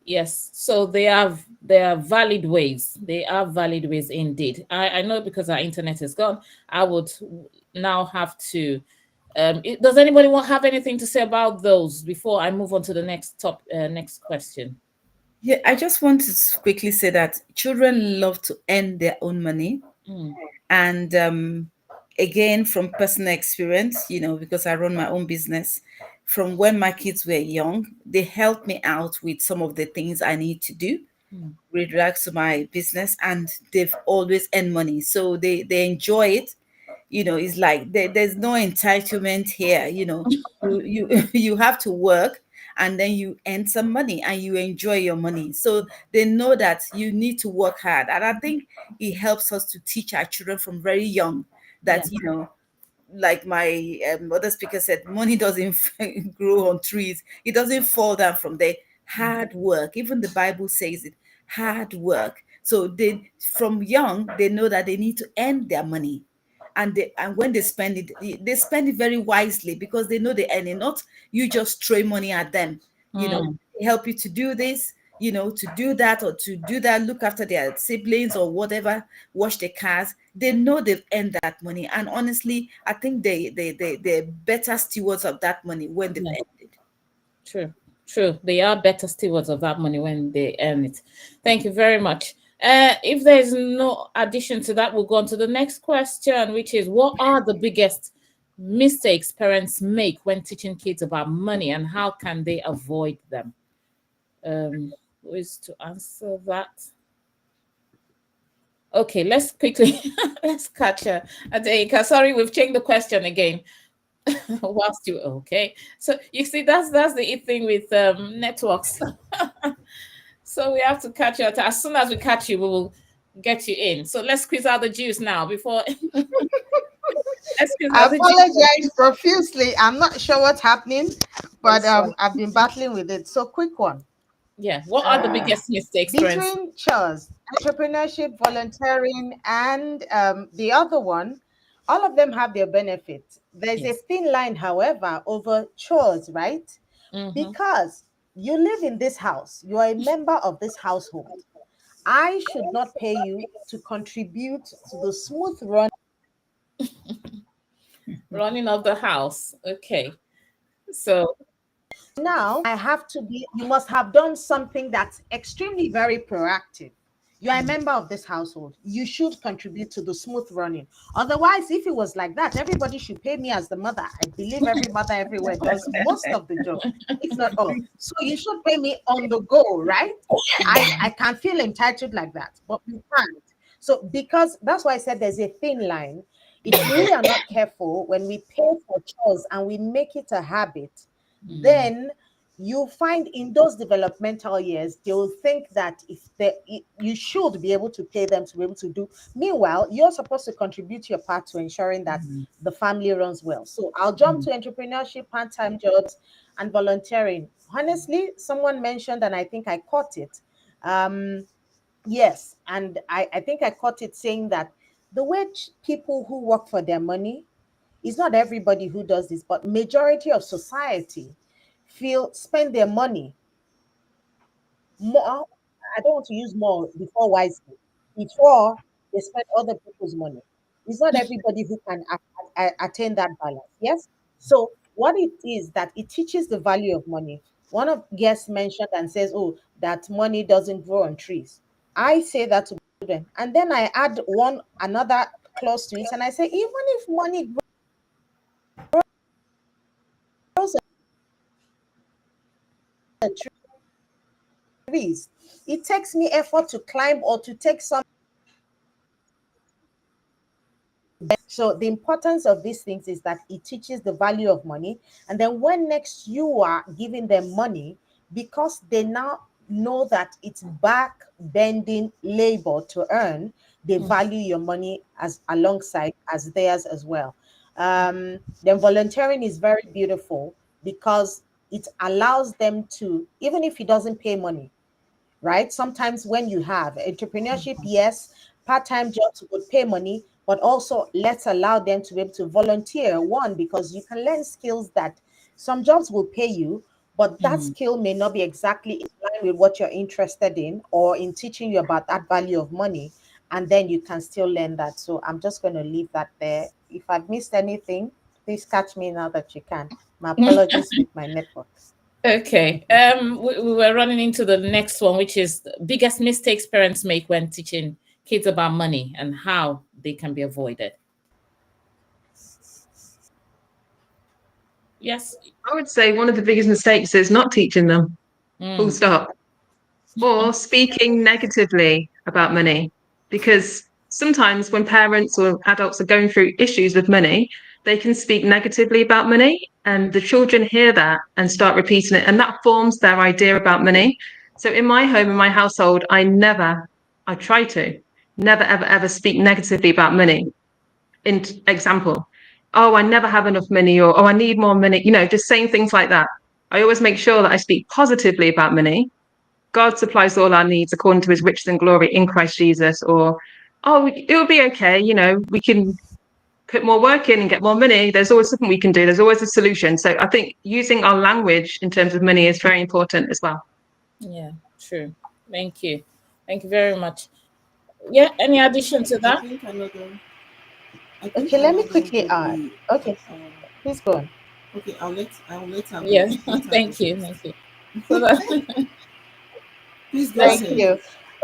Yes, so they are valid ways. They are valid ways indeed. I know, because our internet is gone. I would now have to. Does anybody have anything to say about those before I move on to the next question? Yeah, I just want to quickly say that children love to earn their own money. Mm, And again, from personal experience, because I run my own business, from when my kids were young, they helped me out with some of the things I need to do mm, with regards to my business, and they've always earned money. So they enjoy it. It's like there's no entitlement here. You you have to work, and then you earn some money and you enjoy your money. So they know that you need to work hard. And I think it helps us to teach our children from very young yeah, that, like my other speaker said, money doesn't grow on trees. It doesn't fall down from there. Hard work. Even the Bible says it. Hard work. So they, from young, they know that they need to earn their money, and when they spend it very wisely, because they know they earn it. Not you just throw money at them. mm, They help you to do this. to do that or to do that, look after their siblings or whatever, wash their cars. They know they've earned that money. And honestly, I think they're better stewards of that money when they've earned it. True. They are better stewards of that money when they earn it. Thank you very much. If there's no addition to that, we'll go on to the next question, which is, what are the biggest mistakes parents make when teaching kids about money, and how can they avoid them? Who is to answer that? Okay, let's quickly let's catch her. Adeyinka, sorry, we've changed the question again. Whilst you okay, so you see, that's the thing with networks. So we have to catch you. As soon as we catch you, we will get you in. So let's squeeze out the juice now before. Let's squeeze I out the juice. apologize profusely. I'm not sure what's happening, but I've been battling with it. So quick one. Yeah. What are the biggest mistakes, friends? Between chores, entrepreneurship, volunteering, and the other one, all of them have their benefits. There's Yes. a thin line, however, over chores, right? Mhm. Because you live in this house, you are a member of this household. I should not pay you to contribute to the smooth Running of the house. Okay. So now I have to be, you must have done something that's extremely very proactive. You are a member of this household. You should contribute to the smooth running. Otherwise, if it was like that, everybody should pay me as the mother. I believe every mother everywhere does most of the job, if not all. So you should pay me on the go, right? I can feel entitled like that, but you can't. So because that's why I said there's a thin line. If we are not careful when we pay for chores and we make it a habit, then you find in those developmental years they'll think that you should be able to pay them to be able to do. Meanwhile, you're supposed to contribute your part to ensuring that the family runs well. So I'll jump to entrepreneurship, part-time jobs, and volunteering. Honestly, someone mentioned, and I think I caught it. Yes, and I think I caught it saying that the way people who work for their money, it's not everybody who does this, but majority of society spend their money more. I don't want to use more before wisely. Before they spend other people's money. It's not everybody who can attain that balance. Yes. So what it is that it teaches the value of money. One of guests mentioned and says, "Oh, that money doesn't grow on trees." I say that to them, and then I add another clause to it, and I say, even if money grows on trees, it takes me effort to climb or to take some. So the importance of these things is that it teaches the value of money. And then when next you are giving them money, because they now know that it's back bending labor to earn, they value your money as alongside as theirs as well. Then volunteering is very beautiful because it allows them to, even if it doesn't pay money, right? Sometimes when you have entrepreneurship, yes, part-time jobs would pay money, but also let's allow them to be able to volunteer. One, because you can learn skills that some jobs will pay you, but that skill may not be exactly in line with what you're interested in or in teaching you about that value of money. And then you can still learn that. So I'm just going to leave that there. If I've missed anything, please catch me now that you can. My apologies with my network. okay. We were running into the next one, which is the biggest mistakes parents make when teaching kids about money and how they can be avoided. Yes. I would say one of the biggest mistakes is not teaching them, full stop, or speaking negatively about money. Because sometimes when parents or adults are going through issues with money, they can speak negatively about money, and the children hear that and start repeating it, and that forms their idea about money. So in my home, in my household, I try to never, ever, ever speak negatively about money. In example, oh, I never have enough money, or oh, I need more money, just saying things like that. I always make sure that I speak positively about money. God supplies all our needs according to his riches and glory in Christ Jesus, or oh, it'll be okay, we can put more work in and get more money. There's always something we can do. There's always a solution. So I think using our language in terms of money is very important as well. Yeah, True. Thank you. Thank you very much. Yeah, any addition to I that? think another I think Okay, let me another quickly would add. be Okay, uh, please go on. okay, Yeah, let her go thank you. first. Thank you. So that, Please go Thank ahead. thank you.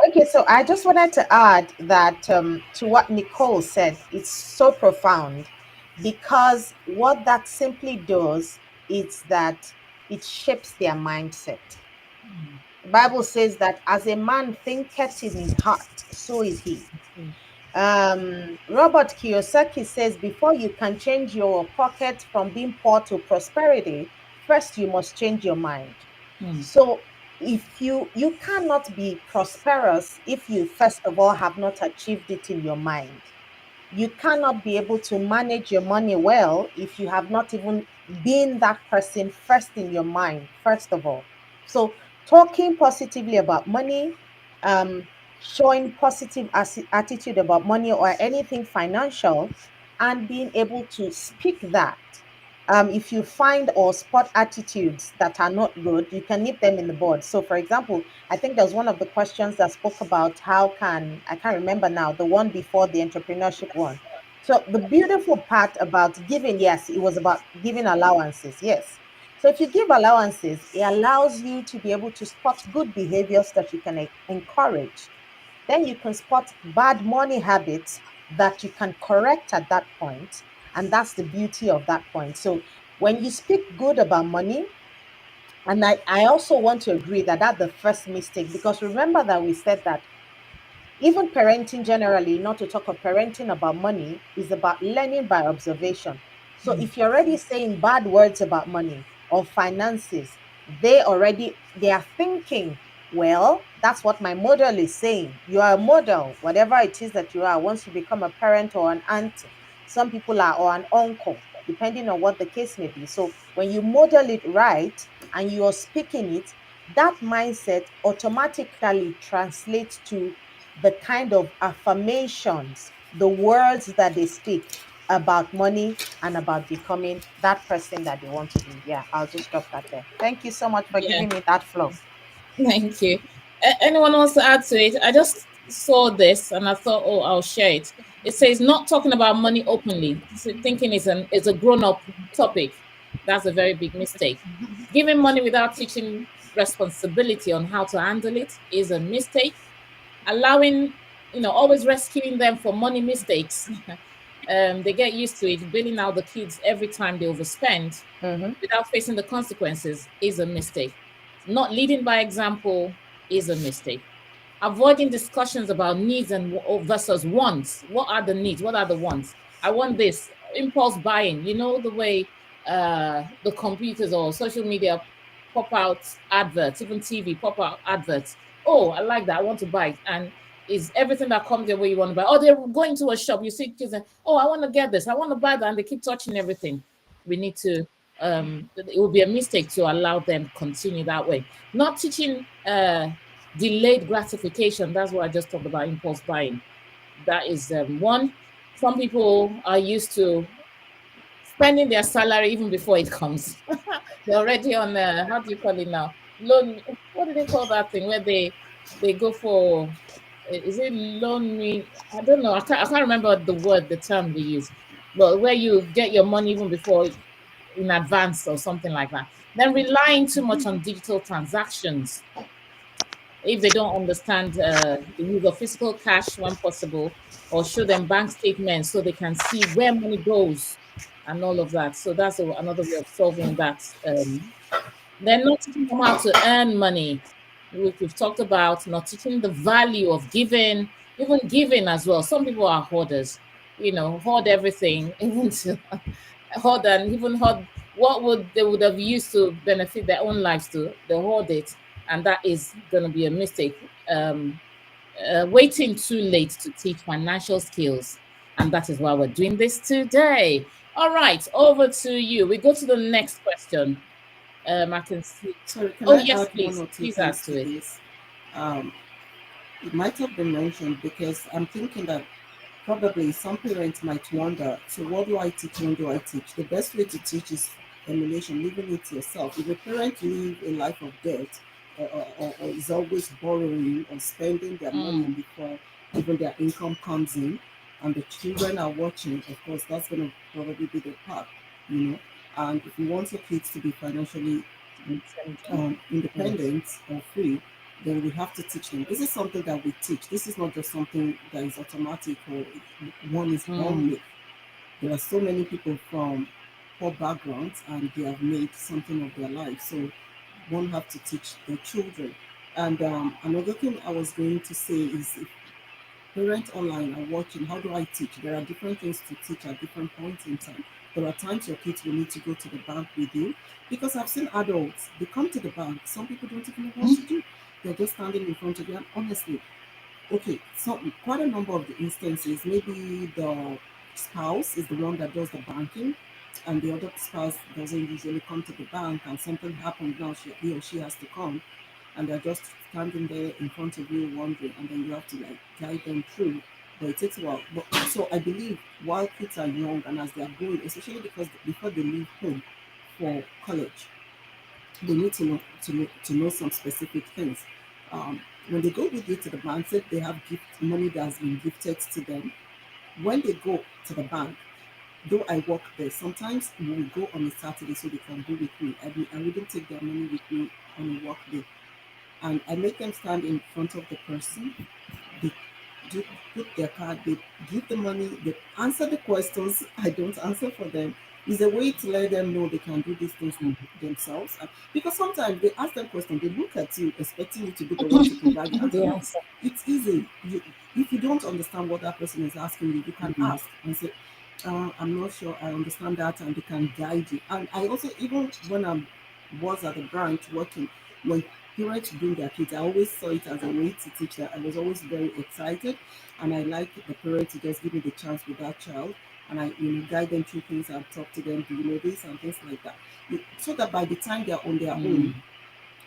Okay, so I just wanted to add that to what Nicole said, it's so profound because what that simply does is that it shapes their mindset. The Bible says that as a man thinketh in his heart, so is he. you. Robert Kiyosaki says before you can change your pocket from being poor to prosperity, first you must change your mind. Mm, So if you cannot be prosperous if you first of all have not achieved it in your mind. You cannot be able to manage your money well if you have not even been that person first in your mind, first of all. So, talking positively about money, showing positive attitude about money or anything financial, and being able to speak that. If you find or spot attitudes that are not good, you can nip them in the bud. So, for example, I think there's one of the questions that spoke about how can, I can't remember now, the one before the entrepreneurship one. So the beautiful part about giving, yes, it was about giving allowances. Yes. So if you give allowances, it allows you to be able to spot good behaviors that you can encourage. Then you can spot bad money habits that you can correct at that point. And that's the beauty of that point. So when you speak good about money, and I also want to agree that that's the first mistake, because remember that we said that even parenting generally, not to talk of parenting about money, is about learning by observation. So mm, if you're already saying bad words about money or finances, they are thinking, well, that's what my model is saying. You are a model, whatever it is that you are, once you become a parent or an aunt. Some people are, or an uncle, depending on what the case may be. So when you model it right and you're speaking it, that mindset automatically translates to the kind of affirmations, the words that they speak about money and about becoming that person that they want to be. Yeah, I'll just drop that there. Thank you so much for yeah, giving me that flow. thank you. Anyone wants to add to it? I just saw this and I thought, oh, I'll share it. It says not talking about money openly. So thinking is a grown up topic. That's a very big mistake. Giving money without teaching responsibility on how to handle it is a mistake. Allowing, always rescuing them for money mistakes. They get used to it, bailing out the kids every time they overspend Mm-hmm. without facing the consequences is a mistake. Not leading by example is a mistake. Avoiding discussions about needs and versus wants. What are the needs? What are the wants? I want this. Impulse buying. You know the way the computers or social media pop out adverts, even TV pop out adverts. Oh, I like that. I want to buy it. And is everything that comes your way you want to buy? Oh, they're going to a shop. You see kids and oh, I want to get this. I want to buy that, and they keep touching everything. We need to. It would be a mistake to allow them continue that way. Not teaching delayed gratification. That's what I just talked about, impulse buying. That is one. Some people are used to spending their salary even before it comes. They're already on how do you call it now? Loan. What do they call that thing where they go for? Is it loan me? I don't know. I can't remember the word, the term they use, but where you get your money even before in advance or something like that. Then relying too much on digital transactions if they don't understand the use of physical cash when possible, or show them bank statements so they can see where money goes and all of that. So that's another way of solving that. They're not teaching them how to earn money, which we've talked about, not teaching the value of giving, even giving as well. Some people are hoarders, hoard everything, even to hoard and even hoard what would they would have used to benefit their own lives to, they hoard it, and that is going to be a mistake. Waiting too late to teach financial skills, and that is why we're doing this today. All right, over to you. We go to the next question. I can see. Sorry, can Oh I yes, add one please, or two please add things to to it. this? Um, it might have been mentioned because I'm thinking that probably some parents might wonder, so what do I teach? When do I teach? The best way to teach is emulation, living it yourself. If a parent live a life of debt, or is always borrowing or spending their money before even their income comes in, and the children are watching, of course, that's going to probably be the part, you know. And if you want your kids to be financially Yes. independent or free, then we have to teach them. This is something that we teach. This is not just something that is automatic or one is born with. There are so many people from poor backgrounds and they have made something of their life. So one have to teach their children. And another thing I was going to say is if parents online are watching, how do I teach? There are different things to teach at different points in time. There are times your kids will need to go to the bank with you because I've seen adults, they come to the bank. Some people don't even know what to do. They're just standing in front of you. And honestly, okay, so quite a number of the instances, maybe the spouse is the one that does the banking, and the other spouse doesn't usually come to the bank, and something happens now, he or she has to come, and they're just standing there in front of you wondering, and then you have to like guide them through. But it takes a while. But so I believe while kids are young and as they are growing, especially because before they leave home for college, they need to know some specific things. When they go with you to the bank, say they have gift money that has been gifted to them. When they go to the bank, though I work there, sometimes we will go on a Saturday so they can go with me. I wouldn't take their money with me on a work day, and I make them stand in front of the person. They do put their card, they give the money, they answer the questions. I don't answer for them. It's a way to let them know they can do these things themselves. Because sometimes they ask them questions, they look at you expecting you to be the one to provide the answer. The No, answer. it's easy. If you don't understand what that person is asking you, you can ask and say, I'm not sure I understand that, and they can guide you. And I also, even when I was at the branch working, when parents bring their kids, I always saw it as a way to teach them. I was always very excited, and I like the parent to just give me the chance with that child, and I guide them through things and talk to them, do you know this and things like that, so that by the time they're on their own,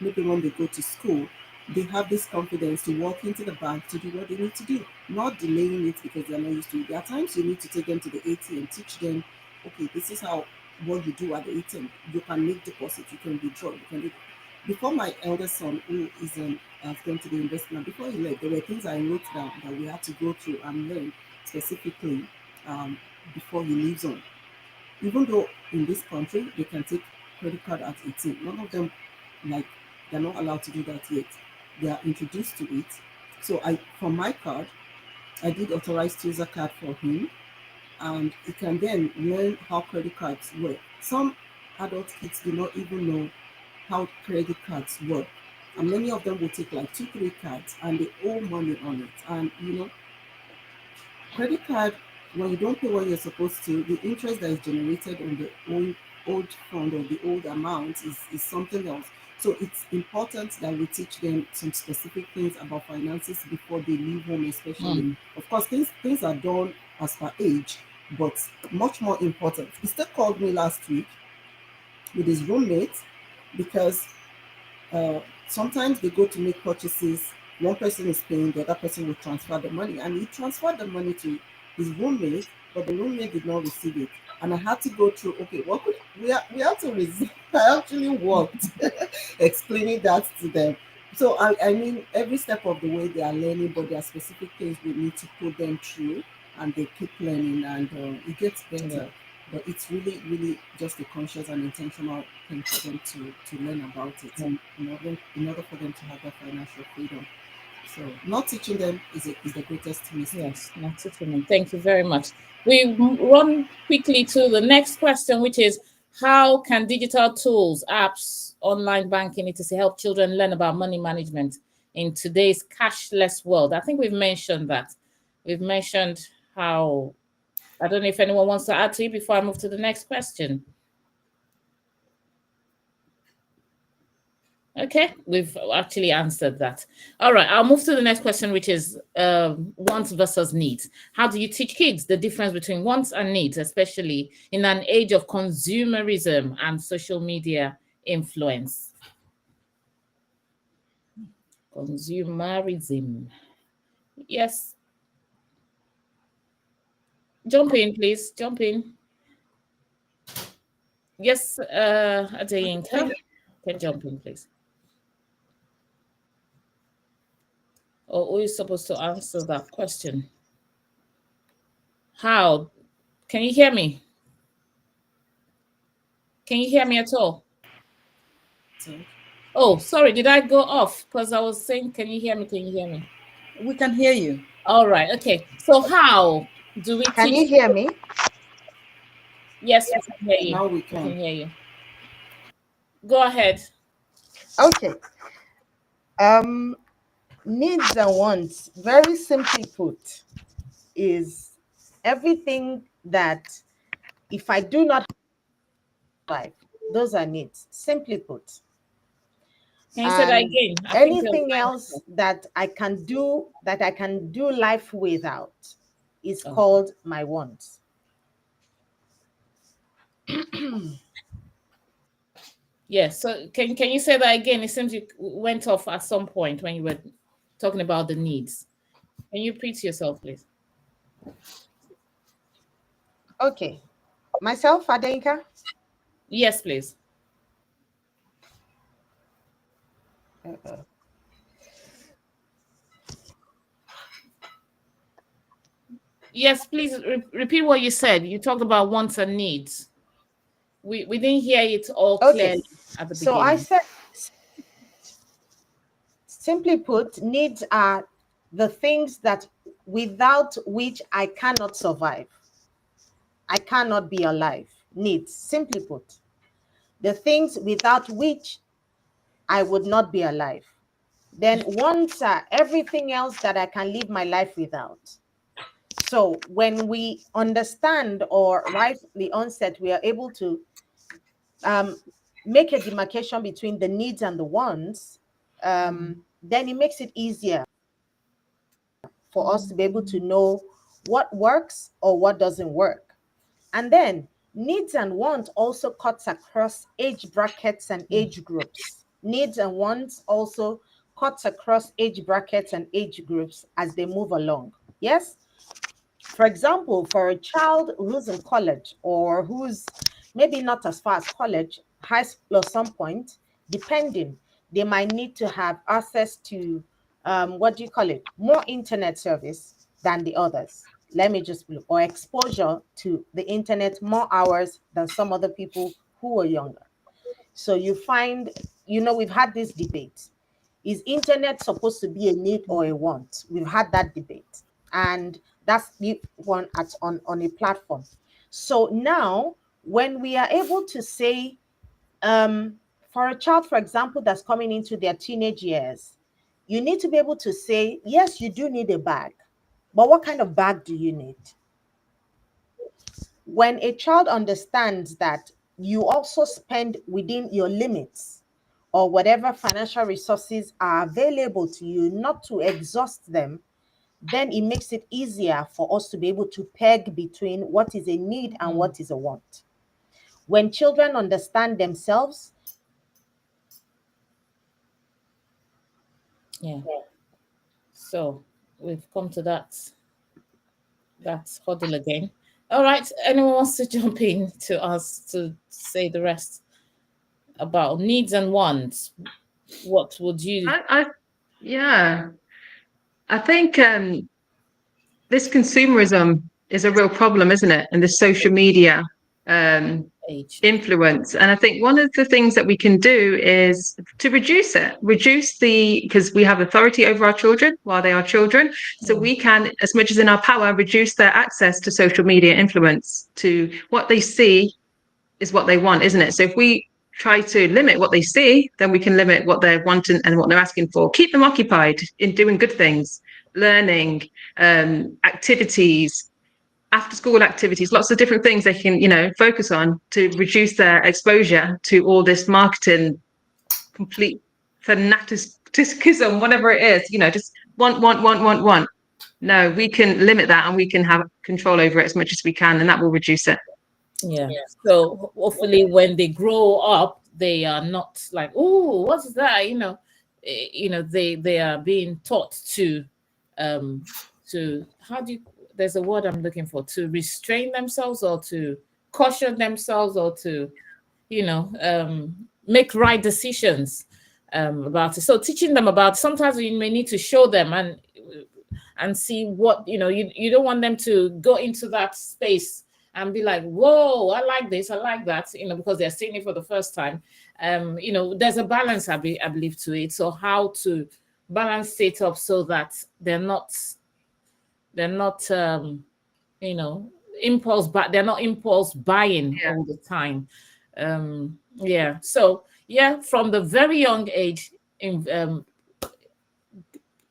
maybe when they go to school, they have this confidence to walk into the bank to do what they need to do, not delaying it because they're not used to it. There are times you need to take them to the ATM, teach them, okay, this is how what you do at the ATM. You can make deposit, you can withdraw, you can do. Before my eldest son, who is going to the university now, before he left, there were things I wrote down that we had to go through and learn specifically um, before he leaves on. Even though in this country they can take credit card at 18, none of them, like, they're not allowed to do that yet. They are introduced to it. So I, for my card, I did authorized user card for him, and he can then learn how credit cards work. Some adult kids do not even know how credit cards work, and many of them will take like 2, 3 cards, and they owe money on it. And credit card, when you don't pay what you're supposed to, the interest that is generated on the old fund or the old amount is something else. So it's important that we teach them some specific things about finances before they leave home, especially. Of course, things are done as per age, but much more important. He still called me last week with his roommate because uh, sometimes they go to make purchases. One person is paying, the other person will transfer the money, and he transferred the money to his roommate, but the roommate did not receive it. And I had to go through. Okay, what could we had to resume? I actually worked explaining that to them. So I mean, every step of the way they are learning, but there are specific things we need to put them through, and they keep learning, and it gets better. But it's really, really just a conscious and intentional thing for them to learn about it in order for them to have that financial freedom. So not teaching them is the greatest mistake. Yes, not teaching them. Thank you very much. We run quickly to the next question, which is how can digital tools, apps, online banking, etc., help children learn about money management in today's cashless world? I think we've mentioned that. We've mentioned how, I don't know if anyone wants to add to it before I move to the next question. Okay, we've actually answered that. All right, I'll move to the next question, which is wants versus needs. How do you teach kids the difference between wants and needs, especially in an age of consumerism and social media influence? Consumerism. Yes. Jump in, please. Jump in. Yes, Adeyinka. Can jump in, please. Or who is supposed to answer that question? How? Can you hear me? Can you hear me at all? So, Oh, sorry, did I go off? Because I was saying, can you hear me? Can you hear me? We can hear you. All right, okay. So how do we Can teach? you hear me? Yes, we can hear you. now we We can can. hear you. Go ahead. Okay. Um, Needs and wants, very simply put, is everything that if I do not have life, those are needs. Simply put. Can you say that And again? I think your anything line. else that I can do life without is Oh, called my wants. yes. So can you say that again? It seems you went off at some point when you were talking about the needs. Can you repeat yourself, please? Okay. Myself, Adenka. Yes, please. Uh-uh. Yes, please repeat what you said. You talked about wants and needs. We didn't hear it all Okay. clearly at the So I beginning. said, simply put, needs are the things that without which I cannot survive. I cannot be alive. Needs, simply put, the things without which I would not be alive. Then wants are everything else that I can live my life without. So when we understand, or right from the onset, we are able to make a demarcation between the needs and the wants, then it makes it easier for us to be able to know what works or what doesn't work. And then needs and wants also cuts across age brackets and age groups. Needs and wants also cuts across age brackets and age groups as they move along. Yes? For example, for a child who's in college or who's maybe not as far as college, high school at some point, depending, they might need to have access to what do you call it? More internet service than the others. Let me just look, or exposure to the internet more hours than some other people who are younger. So you find, we've had this debate. Is internet supposed to be a need or a want? We've had that debate. And that's the one on a platform. So now, when we are able to say, for a child, for example, that's coming into their teenage years, you need to be able to say, yes, you do need a bag, but what kind of bag do you need? When a child understands that you also spend within your limits or whatever financial resources are available to you, not to exhaust them, then it makes it easier for us to be able to peg between what is a need and what is a want. When children understand themselves, Yeah. So we've come to that huddle again. All right. Anyone wants to jump in to us to say the rest about needs and wants? What would you? Yeah, I think this consumerism is a real problem, isn't it? And the social media um, Age. influence. And I think one of the things that we can do is to reduce because we have authority over our children while they are children. So we can, as much as in our power, reduce their access to social media influence. To what they see is what they want, isn't it? So if we try to limit what they see, then we can limit what they're wanting and what they're asking for. Keep them occupied in doing good things, learning, activities, after school activities, lots of different things they can, focus on to reduce their exposure to all this marketing, complete fanaticism, whatever it is, just want. No, we can limit that and we can have control over it as much as we can, and that will reduce it. Yeah. So hopefully, when they grow up, they are not like, oh, what's that? They are being taught um, to how do you? There's a word I'm looking for, to restrain themselves or to caution themselves or to, make right decisions. about it. So teaching them about, sometimes you may need to show them and see what, you don't want them to go into that space and be like, whoa, I like this, I like that, because they're seeing it for the first time. There's a balance, I believe, to it. So how to balance it up so that they're not impulse, but they're not impulse buying all the time. So from the very young age,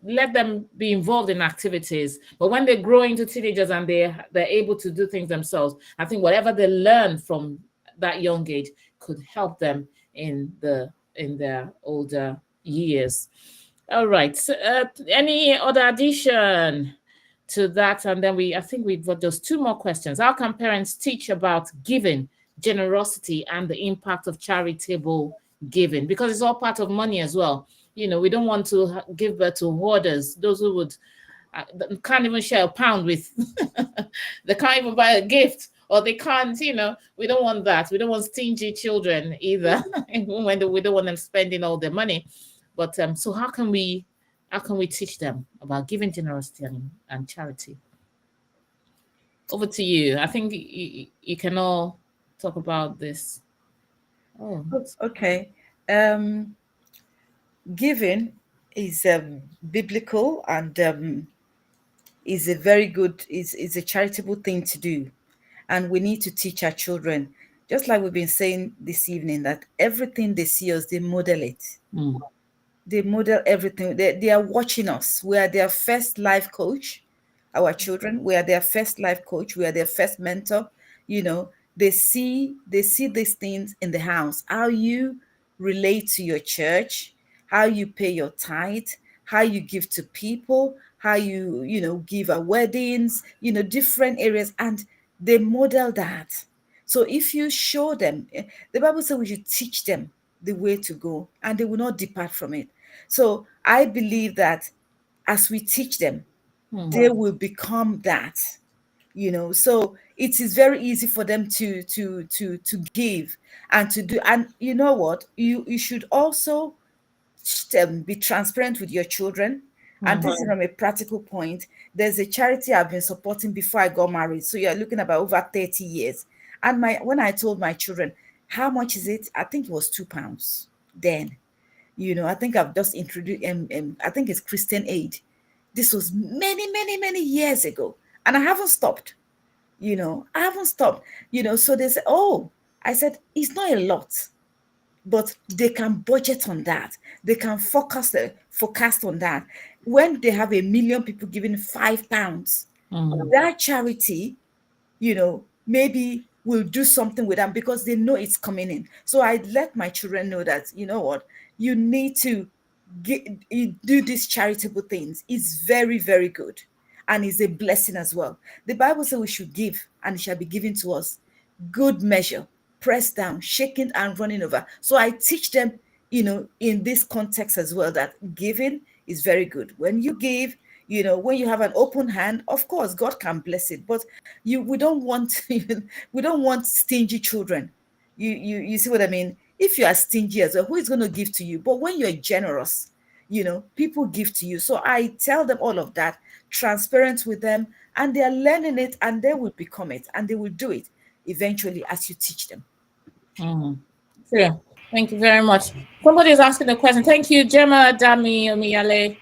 let them be involved in activities. But when they grow into teenagers and they're able to do things themselves, I think whatever they learn from that young age could help them in their older years. All right. So, any other addition to that? And then I think we've got just 2 more questions. How can parents teach about giving, generosity, and the impact of charitable giving? Because it's all part of money as well. We don't want to give birth to hoarders, those who would can't even share a pound with, they can't even buy a gift, or they can't, we don't want that. We don't want stingy children either, when we don't want them spending all their money. But so how can we teach them about giving, generosity, and charity? Over to you. I think you can all talk about this. Oh, Okay. Giving is biblical and is a very good, is a charitable thing to do. And we need to teach our children, just like we've been saying this evening, that everything they see us, they model it. They model everything. They are watching us. We are their first life coach, our children. We are their first life coach. We are their first mentor. They see these things in the house, how you relate to your church, how you pay your tithe, how you give to people, how you give at weddings, different areas, and they model that. So if you show them, the Bible says we should teach them the way to go, and they will not depart from it. So I believe that as we teach them, they will become that. So it is very easy for them to give and to do. And you know what, you should also be transparent with your children. And this is from a practical point. There's a charity I've been supporting before I got married, so you're looking about over 30 years. And when I told my children, how much is it, I think it was £2 then. I think I've just introduced I think it's Christian Aid. This was many, many, many years ago, and I haven't stopped. I haven't stopped. So they say, oh, I said, it's not a lot, but they can budget on that. They can forecast on that. When they have 1 million people giving £5, that charity, maybe will do something with them because they know it's coming in. So I let my children know that, you know what, you need to do these charitable things. It's very, very good. And it's a blessing as well. The Bible says we should give, and it shall be given to us. Good measure, pressed down, shaken, and running over. So I teach them, in this context as well, that giving is very good. When you give, when you have an open hand, of course, God can bless it. But we don't want stingy children. You see what I mean? If you are stingy as well, who is going to give to you? But when you're generous, people give to you. So I tell them all of that, transparent with them, and they are learning it, and they will become it, and they will do it eventually as you teach them. Yeah. Thank you very much. Somebody is asking a question. Thank you, Gemma Dami Omiyale.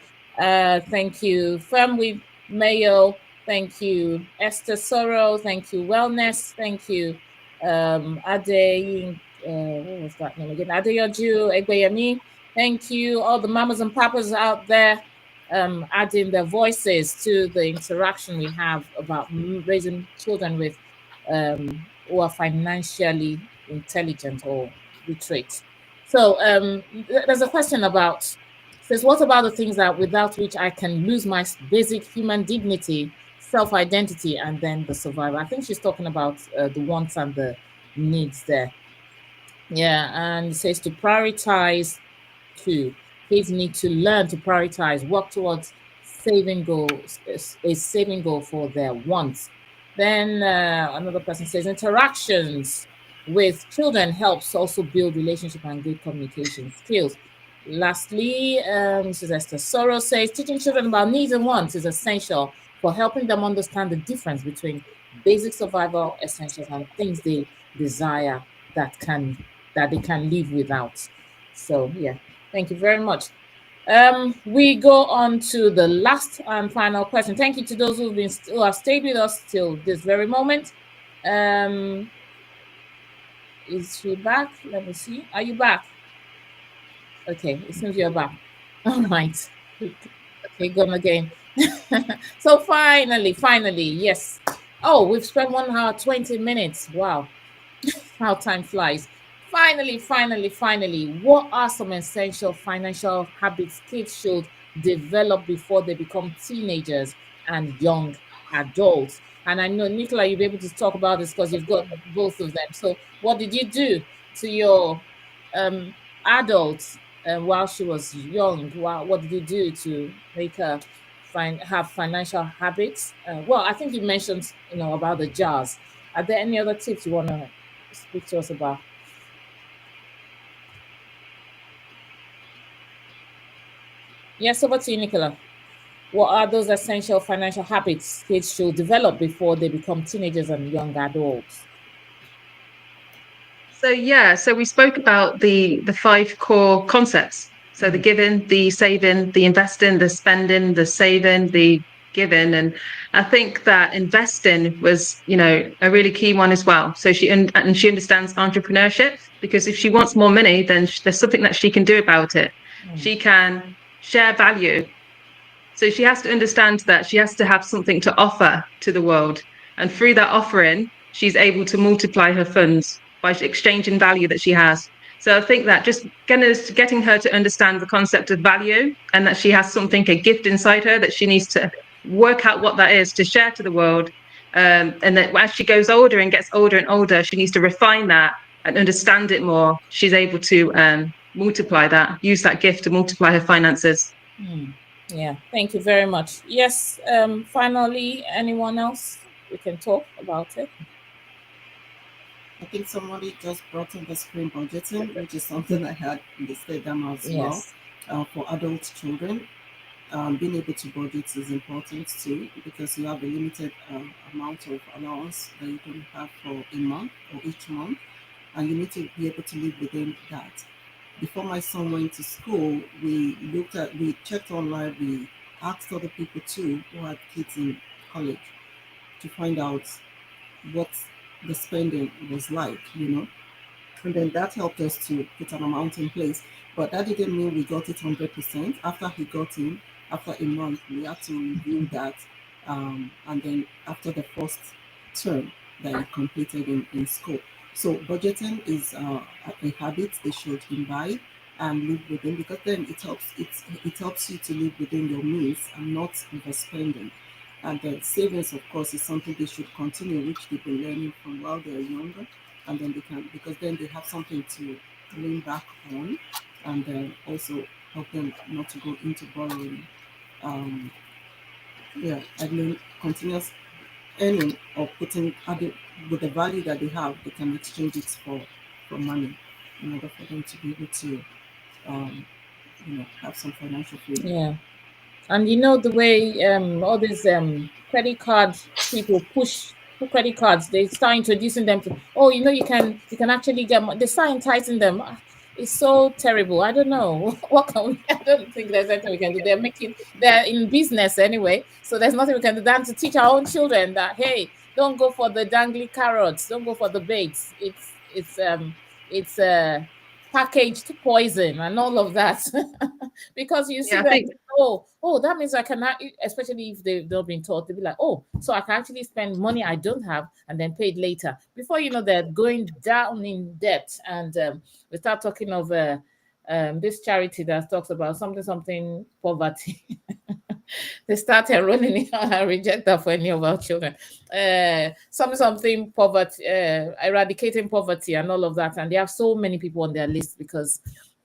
Thank you, Firmwith Mayo. Thank you, Esther Sorrow. Thank you, Wellness. Thank you, Ade. What was that name again? Adeyoju Egbeyemi. Thank you, all the mamas and papas out there, adding their voices to the interaction we have about raising children with who are financially intelligent or literate. So there's a question says, what about the things that without which I can lose my basic human dignity, self-identity, and then the survival? I think she's talking about the wants and the needs there. Yeah, and it says to prioritize kids need to learn to prioritize, work towards a saving goal for their wants. Then another person says interactions with children helps also build relationship and good communication skills. Lastly, Mrs. Esther Soros says teaching children about needs and wants is essential for helping them understand the difference between basic survival essentials and things they desire that they can live without. So yeah, thank you very much. We go on to the last and final question. Thank you to those who have stayed with us till this very moment. Is she back? Let me see. Are you back? Okay, it seems you're back. All right. Okay, gone again. So finally, yes. Oh, we've spent 1 hour, 20 minutes. Wow, how time flies. Finally, what are some essential financial habits kids should develop before they become teenagers and young adults? And I know, Nicola, you'll be able to talk about this because you've got both of them. So, what did you do to your um, adults while she was young? What did you do to make her have financial habits? Well, I think you mentioned, about the jars. Are there any other tips you want to speak to us about? Yes, over to you, Nicola. What are those essential financial habits kids should develop before they become teenagers and young adults? So we spoke about the 5 core concepts. So the giving, the saving, the investing, the spending, the saving, the giving. And I think that investing was, a really key one as well. So she understands entrepreneurship, because if she wants more money, then there's something that she can do about it. She can share value. So she has to understand that she has to have something to offer to the world. And through that offering, she's able to multiply her funds by exchanging value that she has. So I think that just getting her to understand the concept of value, and that she has something, a gift inside her that she needs to work out what that is to share to the world. And that as she goes older and gets older and older, she needs to refine that and understand it more. She's able to multiply that, use that gift to multiply her finances. Yeah, thank you very much. Yes, finally, anyone else? We can talk about it. I think somebody just brought in the screen budgeting, which is something I had listed down as well. Yes. For adult children, being able to budget is important too, because you have a limited amount of allowance that you can have for a month or each month, and you need to be able to live within that. Before my son went to school, we checked online, we asked other people too who had kids in college to find out what the spending was like. And then that helped us to put an amount in place. But that didn't mean we got it 100%. After he got in, after a month, we had to review that. And then after the first term that he completed in school. So budgeting is a habit they should imbibe and live within, because then it helps you to live within your means and not overspending. And then savings, of course, is something they should continue, which they've been learning from while they're younger, and then they can, because then they have something to lean back on, and then also help them not to go into borrowing. Um, yeah, and then continuous earning or putting added with the value that they have, they can exchange it for money in order for them to be able to um, have some financial freedom. Yeah. And the way all these credit card people put credit cards, they start introducing them to, oh, you can actually get money. They start enticing them. It's so terrible. I don't know what can we. I don't think there's anything we can do. They're in business anyway, so there's nothing we can do than to teach our own children that, hey, don't go for the dangly carrots, don't go for the baits. It's packaged poison and all of that. Because you see Yeah, I them, think oh, that means I can, especially if they've not been taught, they'll be like, oh, so I can actually spend money I don't have and then pay it later. Before you know, they're going down in debt. And we start talking of this charity that talks about something poverty. They started running it and I reject that for any of our children. Something poverty, eradicating poverty and all of that. And they have so many people on their list because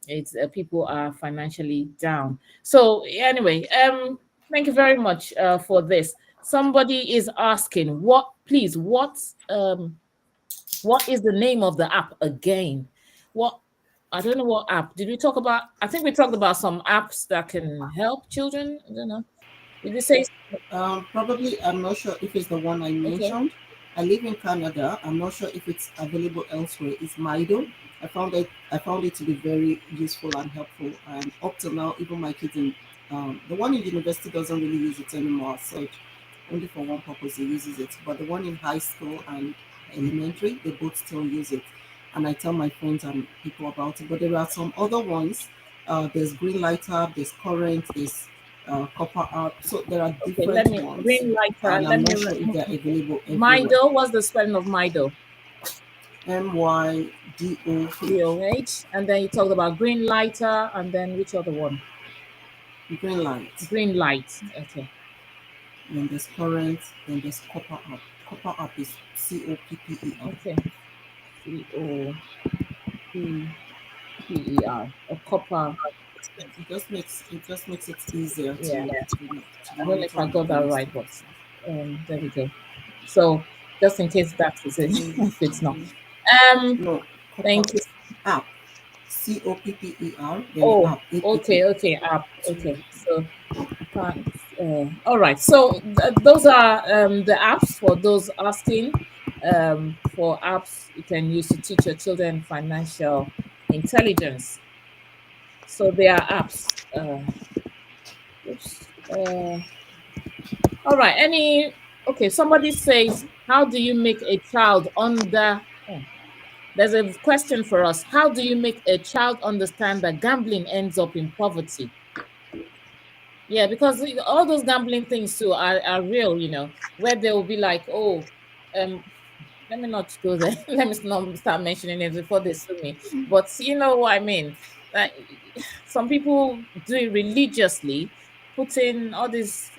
it's people are financially down. So anyway, thank you very much for this. Somebody is asking, what is the name of the app again? What I don't know what app. Did we talk about? I think we talked about some apps that can help children. I don't know. Did we say? Probably, I'm not sure if it's the one I Okay. mentioned. I live in Canada. I'm not sure if it's available elsewhere. It's Mido. I found it to be very useful and helpful. And up to now, even my kids in the one in university doesn't really use it anymore. So only for one purpose he uses it. But the one in high school and elementary, they both still use it. And I tell my friends and people about it. But there are some other ones. There's Green Lighter, there's Current, there's Copper App. So there are Okay. Let different me ones, green lighter. and Let I'm me. not sure if they're available everywhere. Mido. What's the spelling of Mido? Mydoh. DOH. And then you talked about green lighter, and then which other one? Green Light. Green light. Okay. Then there's Current. Then there's Copper App. Copper App is COPPER. Okay. COPPER. A copper. It just makes it easier Yeah. to I don't know if monitor I and got that do right, stuff. but there we go. So just in case that is it, if it's not. No, Copper Thank you. App. COPPER. Then Oh, App. APP. okay, app. Okay, so thanks. All right. So those are the apps for those asking. For apps you can use to teach your children financial intelligence. So there are apps. Oops. All right. Okay, somebody says, how do you make a child there's a question for us. How do you make a child understand that gambling ends up in poverty? Yeah, because all those gambling things too are real, where they will be like, oh, um, let me not go there. Let me not start mentioning it before they sue me. But you know what I mean? Like, some people do it religiously, put in all this.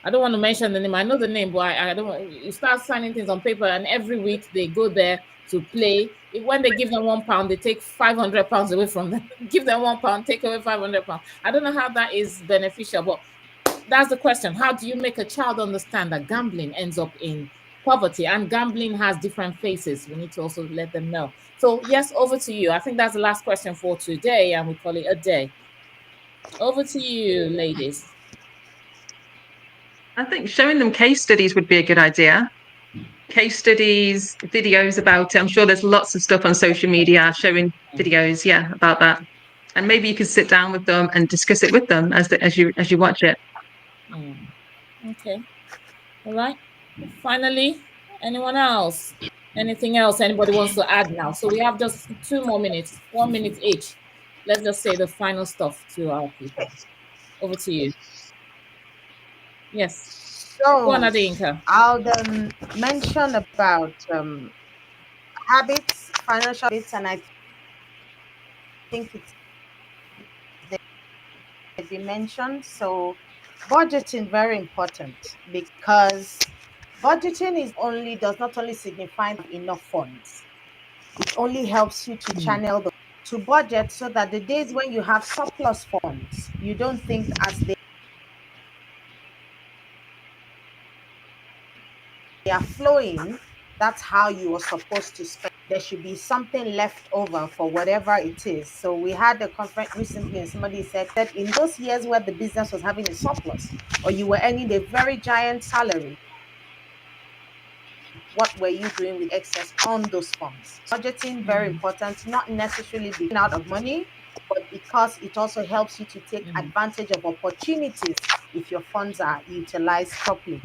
I don't want to mention the name. I know the name, but I don't want you start signing things on paper, and every week they go there to play. When they give them £1, they take £500 away from them. Give them £1, take away £500. I don't know how that is beneficial, but that's the question. How do you make a child understand that gambling ends up in poverty, and gambling has different faces? We need to also let them know. So yes, over to you. I think that's the last question for today, and we call it a day. Over to you, ladies. I think showing them case studies would be a good idea. Case studies, videos about it. I'm sure there's lots of stuff on social media showing videos, yeah, about that. And maybe you could sit down with them and discuss it with them as you watch it. Okay. All right. Finally, anyone else? Anything else anybody wants to add now? So we have just 2 more minutes, 1 minute each. Let's just say the final stuff to our people. Over to you. Yes. Go on, So Adinka. I'll mention about habits, financial habits, and I think it's been mentioned. So budgeting very important, because budgeting does not only signify enough funds. It only helps you to channel to budget, so that the days when you have surplus funds, you don't think as they are flowing, that's how you were supposed to spend. There should be something left over for whatever it is. So we had a conference recently, and somebody said that in those years where the business was having a surplus, or you were earning a very giant salary, what were you doing with excess on those funds? Budgeting, very important, not necessarily being out of money, but because it also helps you to take advantage of opportunities if your funds are utilized properly.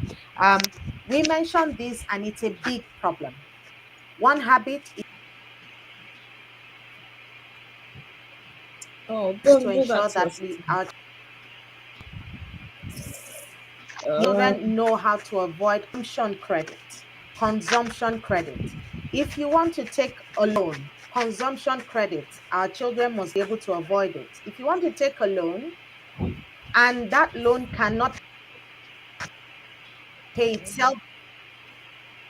We mentioned this, and it's a big problem. One habit Oh, is to don't do that ensure to that us. our children know how to avoid consumption credit. Consumption credit. If you want to take a loan, consumption credit, our children must be able to avoid it. If you want to take a loan and that loan cannot pay itself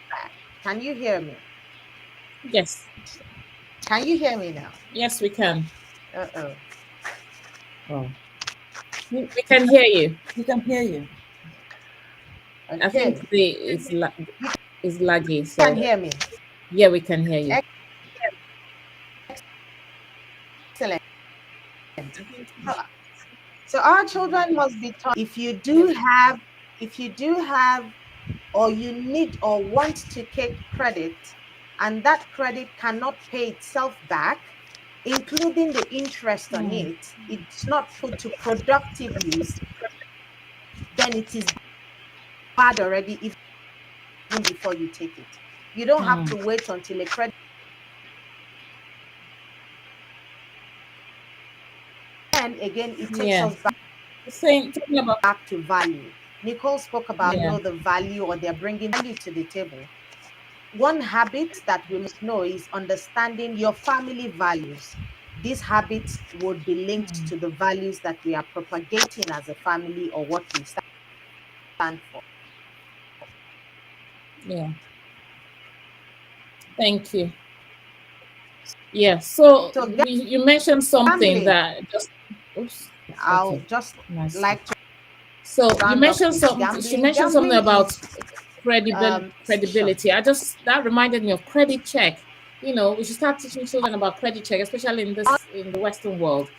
back, can you hear me? Yes. Can you hear me now? Yes, we can. Uh-oh. Oh. We can hear you. We can hear you. I think Okay. is laggy. You can So hear me. yeah, we can hear you. So our children must be taught, if you do have or you need or want to take credit and that credit cannot pay itself back, including the interest on it, it's not put to productive use, then it is bad already even before you take it. You don't have to wait until a credit. And again, it takes us Talking about back to value. Nicole spoke about Yeah. know the value, or they're bringing value to the table. One habit that we must know is understanding your family values. These habits would be linked to the values that we are propagating as a family or what we stand for. Yeah. Thank you. Yeah. So So you mentioned something gambling, that just. Oops. I'll Okay. just Nice. like to So you round up mentioned with something. She gambling. mentioned something Gambling about is sure. credibility. That reminded me of credit check. We should start teaching children about credit check, especially in the Western world.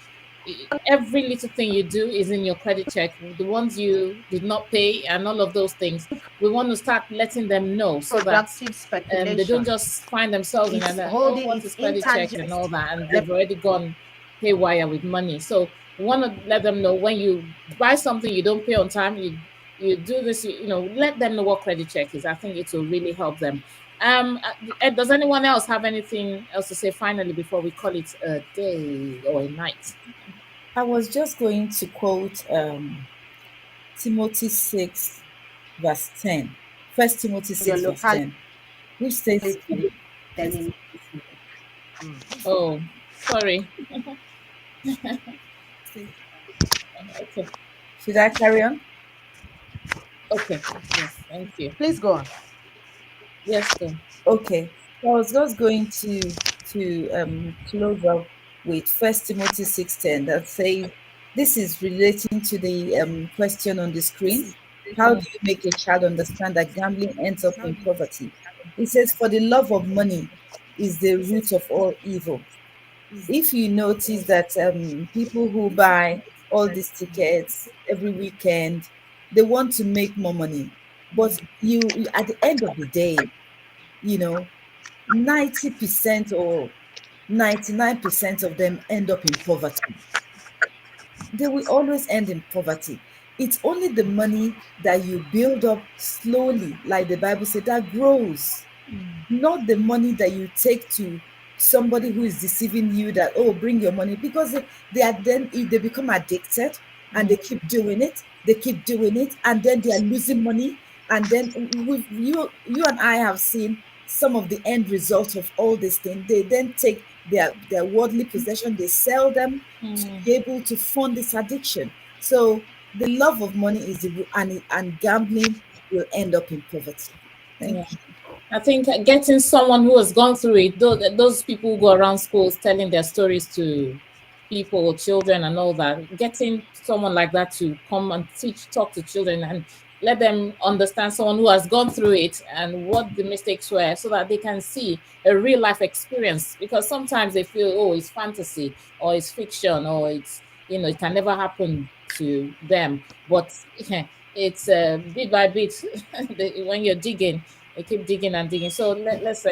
Every little thing you do is in your credit check. The ones you did not pay and all of those things. We want to start letting them know so that Productive they don't speculation. just find themselves in It's that, oh, holding what its is credit check and all intangible. that, and they've already gone haywire with money. So we want to let them know when you buy something you don't pay on time, you do this, let them know what credit check is. I think it will really help them. Ed, does anyone else have anything else to say finally before we call it a day or a night? I was just going to quote Timothy 6, verse 10. First Timothy Your 6, verse locality, 10, which states, then in Oh, sorry. Okay. should I carry on? Okay. Yes. Thank you. please go on. Yes, go. Okay. So I was just going to close up with First Timothy 6:10 that says, this is relating to the question on the screen. How do you make a child understand that gambling ends up in poverty? It says, for the love of money is the root of all evil. If you notice that people who buy all these tickets every weekend, they want to make more money. But at the end of the day, you know, 90% or 99% of them end up in poverty. They will always end in poverty. It's only the money that you build up slowly, like the Bible said, that grows, not the money that you take to somebody who is deceiving you that, oh, bring your money, because they are then they become addicted and they keep doing it, and then they are losing money. And then you and I have seen some of the end results of all this thing. They then take their worldly possession, they sell them to be able to fund this addiction. So the love of money is and gambling will end up in poverty. Thank Yeah. you. I think getting someone who has gone through it, those people who go around schools telling their stories to people, children, and all that, getting someone like that to come and talk to children and let them understand someone who has gone through it and what the mistakes were so that they can see a real life experience. Because sometimes they feel, oh, it's fantasy or it's fiction or it can never happen to them. But it's bit by bit, when you're digging, they keep digging and digging. So let's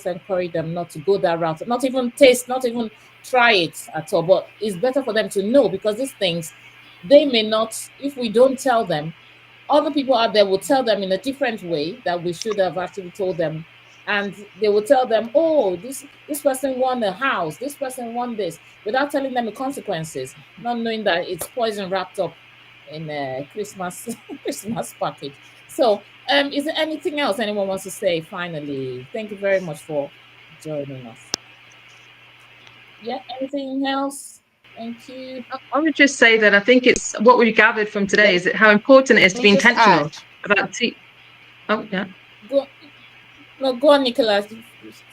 encourage them not to go that route, not even taste, not even try it at all. But it's better for them to know, because these things, they may not, if we don't tell them, other people out there will tell them in a different way that we should have actually told them. And they will tell them, oh, this person won a house, this person won this, without telling them the consequences, not knowing that it's poison wrapped up in a Christmas Christmas package. So is there anything else anyone wants to say finally? Thank you very much for joining us. Yeah, anything else? Thank you. I would just say that I think it's what we gathered from today Let is how important it is to me be just intentional add. about oh yeah. Go No, go on, Nicola.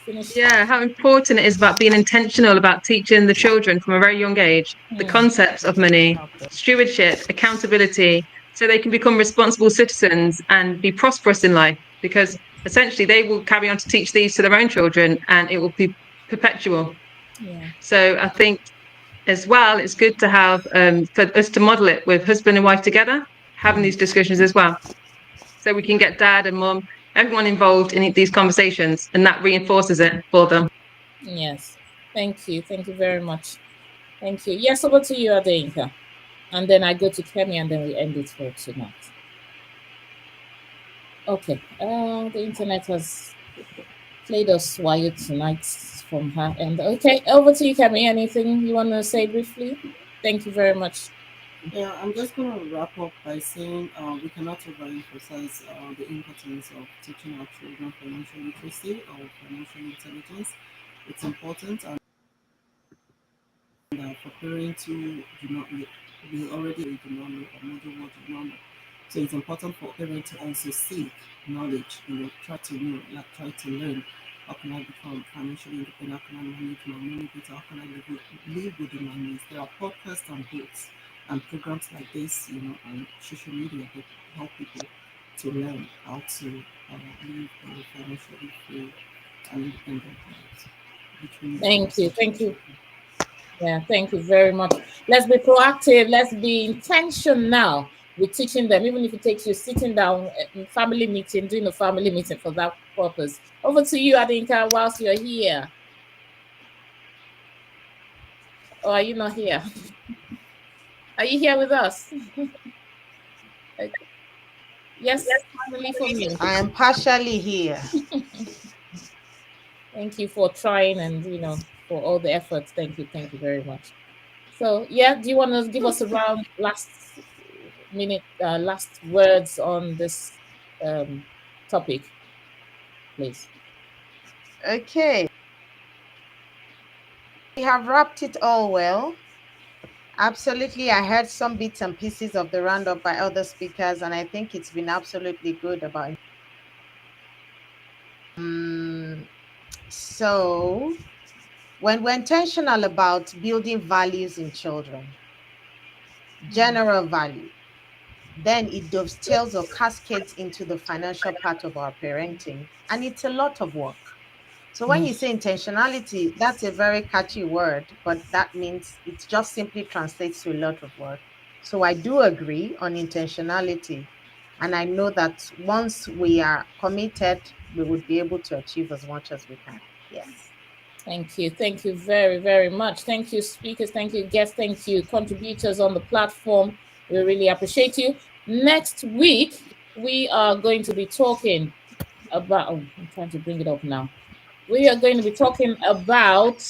Finish. Yeah, how important it is about being intentional about teaching the children from a very young age the concepts of money, Okay. stewardship, accountability, so they can become responsible citizens and be prosperous in life. Because essentially, they will carry on to teach these to their own children, and it will be perpetual. Yeah. So I think as well, it's good to have for us to model it with husband and wife together, having these discussions as well. So we can get dad and mum, everyone involved in these conversations, and that reinforces it for them. Yes. Thank you. Thank you very much. Thank you. Yes, over to you, Adeinka. And then I go to Kemi and then we end it for tonight. Okay. The internet has played us while tonight from her end. Okay, over to you, Kemi. Anything you want to say briefly? Thank you very much. Yeah, I'm just going to wrap up by saying we cannot overemphasize the importance of teaching our children financial literacy or financial intelligence. It's important, and for parents who do not know, we already do not know, or maybe what do not know. So it's important for parents to also seek knowledge, try to know, like try to learn. How can I become financially independent? How can I manage my money better? How can I live within my means? There are podcasts and books and programs like this, on social media that help people to learn how to live financially free and independent lives. Which we need to Thank you. also Thank teach you. children. Yeah, thank you very much. Let's be proactive. Let's be intentional with teaching them, even if it takes you sitting down in family meeting, doing a family meeting for that purpose. Over to you, Adinka, whilst you're here. Or are you not here? Are you here with us? Yes, finally from you. I am partially here. Thank you for trying and for all the efforts. Thank you. Thank you very much. So yeah, do you want to give us around last minute, last words on this topic, please? Okay. We have wrapped it all well. Absolutely. I heard some bits and pieces of the roundup by other speakers, and I think it's been absolutely good about. So, when we're intentional about building values in children, general value, then it dovetails or cascades into the financial part of our parenting, and it's a lot of work. So when you say intentionality, that's a very catchy word, but that means it just simply translates to a lot of work. So I do agree on intentionality. And I know that once we are committed, we would be able to achieve as much as we can. Yes. Thank you. Thank you very, very much. Thank you, speakers. Thank you, guests. Thank you, contributors on the platform. We really appreciate you. Next week, we are going to be talking about, oh, I'm trying to bring it up now. We are going to be talking about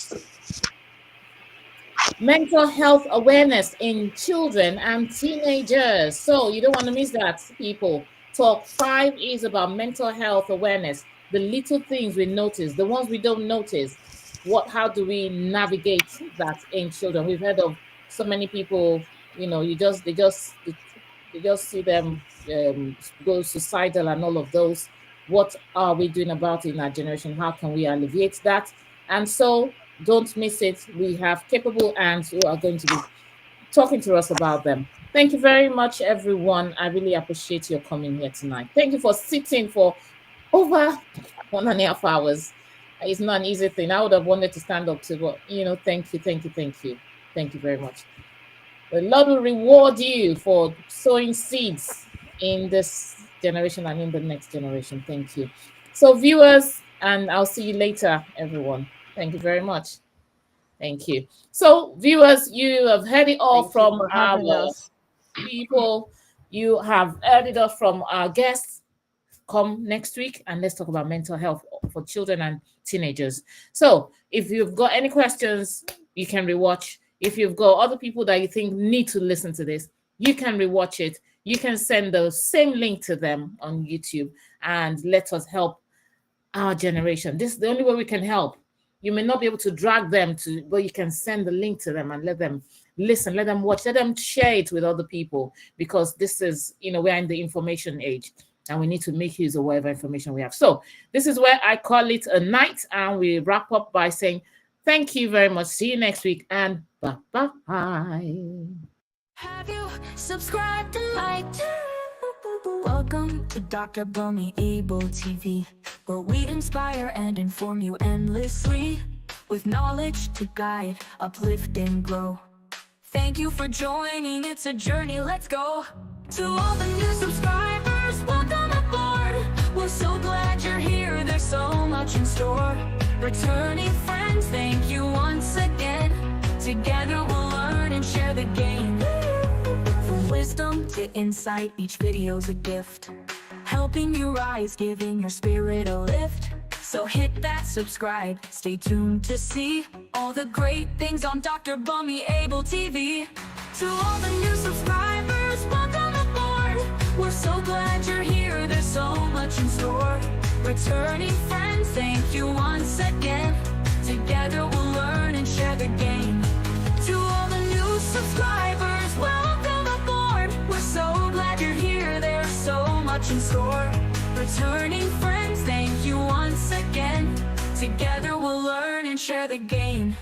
mental health awareness in children and teenagers. So you don't want to miss that, people. Talk 5 is about mental health awareness, the little things we notice, the ones we don't notice. How do we navigate that in children? We've heard of so many people, they just see them go suicidal and all of those. What are we doing about it in our generation? How can we alleviate that? And so don't miss it. We have capable hands who are going to be talking to us about them. Thank you very much, everyone. I really appreciate your coming here tonight. Thank you for sitting for over 1.5 hours. It's not an easy thing. I would have wanted to stand up to, but thank you, thank you, thank you. Thank you very much. The Lord will reward you for sowing seeds in this generation and in the next generation. Thank you. So, viewers, and I'll see you later, everyone. Thank you very much. Thank you. So, viewers, you have heard it all Thank you from for our having us. people. You have heard it all from our guests. Come next week and let's talk about mental health for children and teenagers. So, if you've got any questions, you can rewatch. If you've got other people that you think need to listen to this, you can rewatch it. You can send the same link to them on YouTube and let us help our generation. This is the only way we can help. You may not be able to drag them to, but you can send the link to them and let them listen, let them watch, let them share it with other people, because this is, we're in the information age and we need to make use of whatever information we have. So this is where I call it a night, and we wrap up by saying thank you very much. See you next week, and bye-bye. Have you subscribed and liked? Welcome to Dr. Bunmi Abel TV, where we inspire and inform you endlessly, with knowledge to guide, uplift, and grow. Thank you for joining, it's a journey, let's go. To all the new subscribers, welcome aboard. We're so glad you're here, there's so much in store. Returning friends, thank you once again. Together we'll learn and share the game. From wisdom to insight, each video's a gift. Helping you rise, giving your spirit a lift. So hit that subscribe, stay tuned to see all the great things on Dr. Bunmi Abel TV. To all the new subscribers, welcome aboard. We're so glad you're here, there's so much in store. Returning friends, thank you once again. Together we'll learn and share the game. To all the new subscribers, welcome aboard. We're so glad you're here, there's so much in store. Returning friends, thank you once again. Together we'll learn and share the game.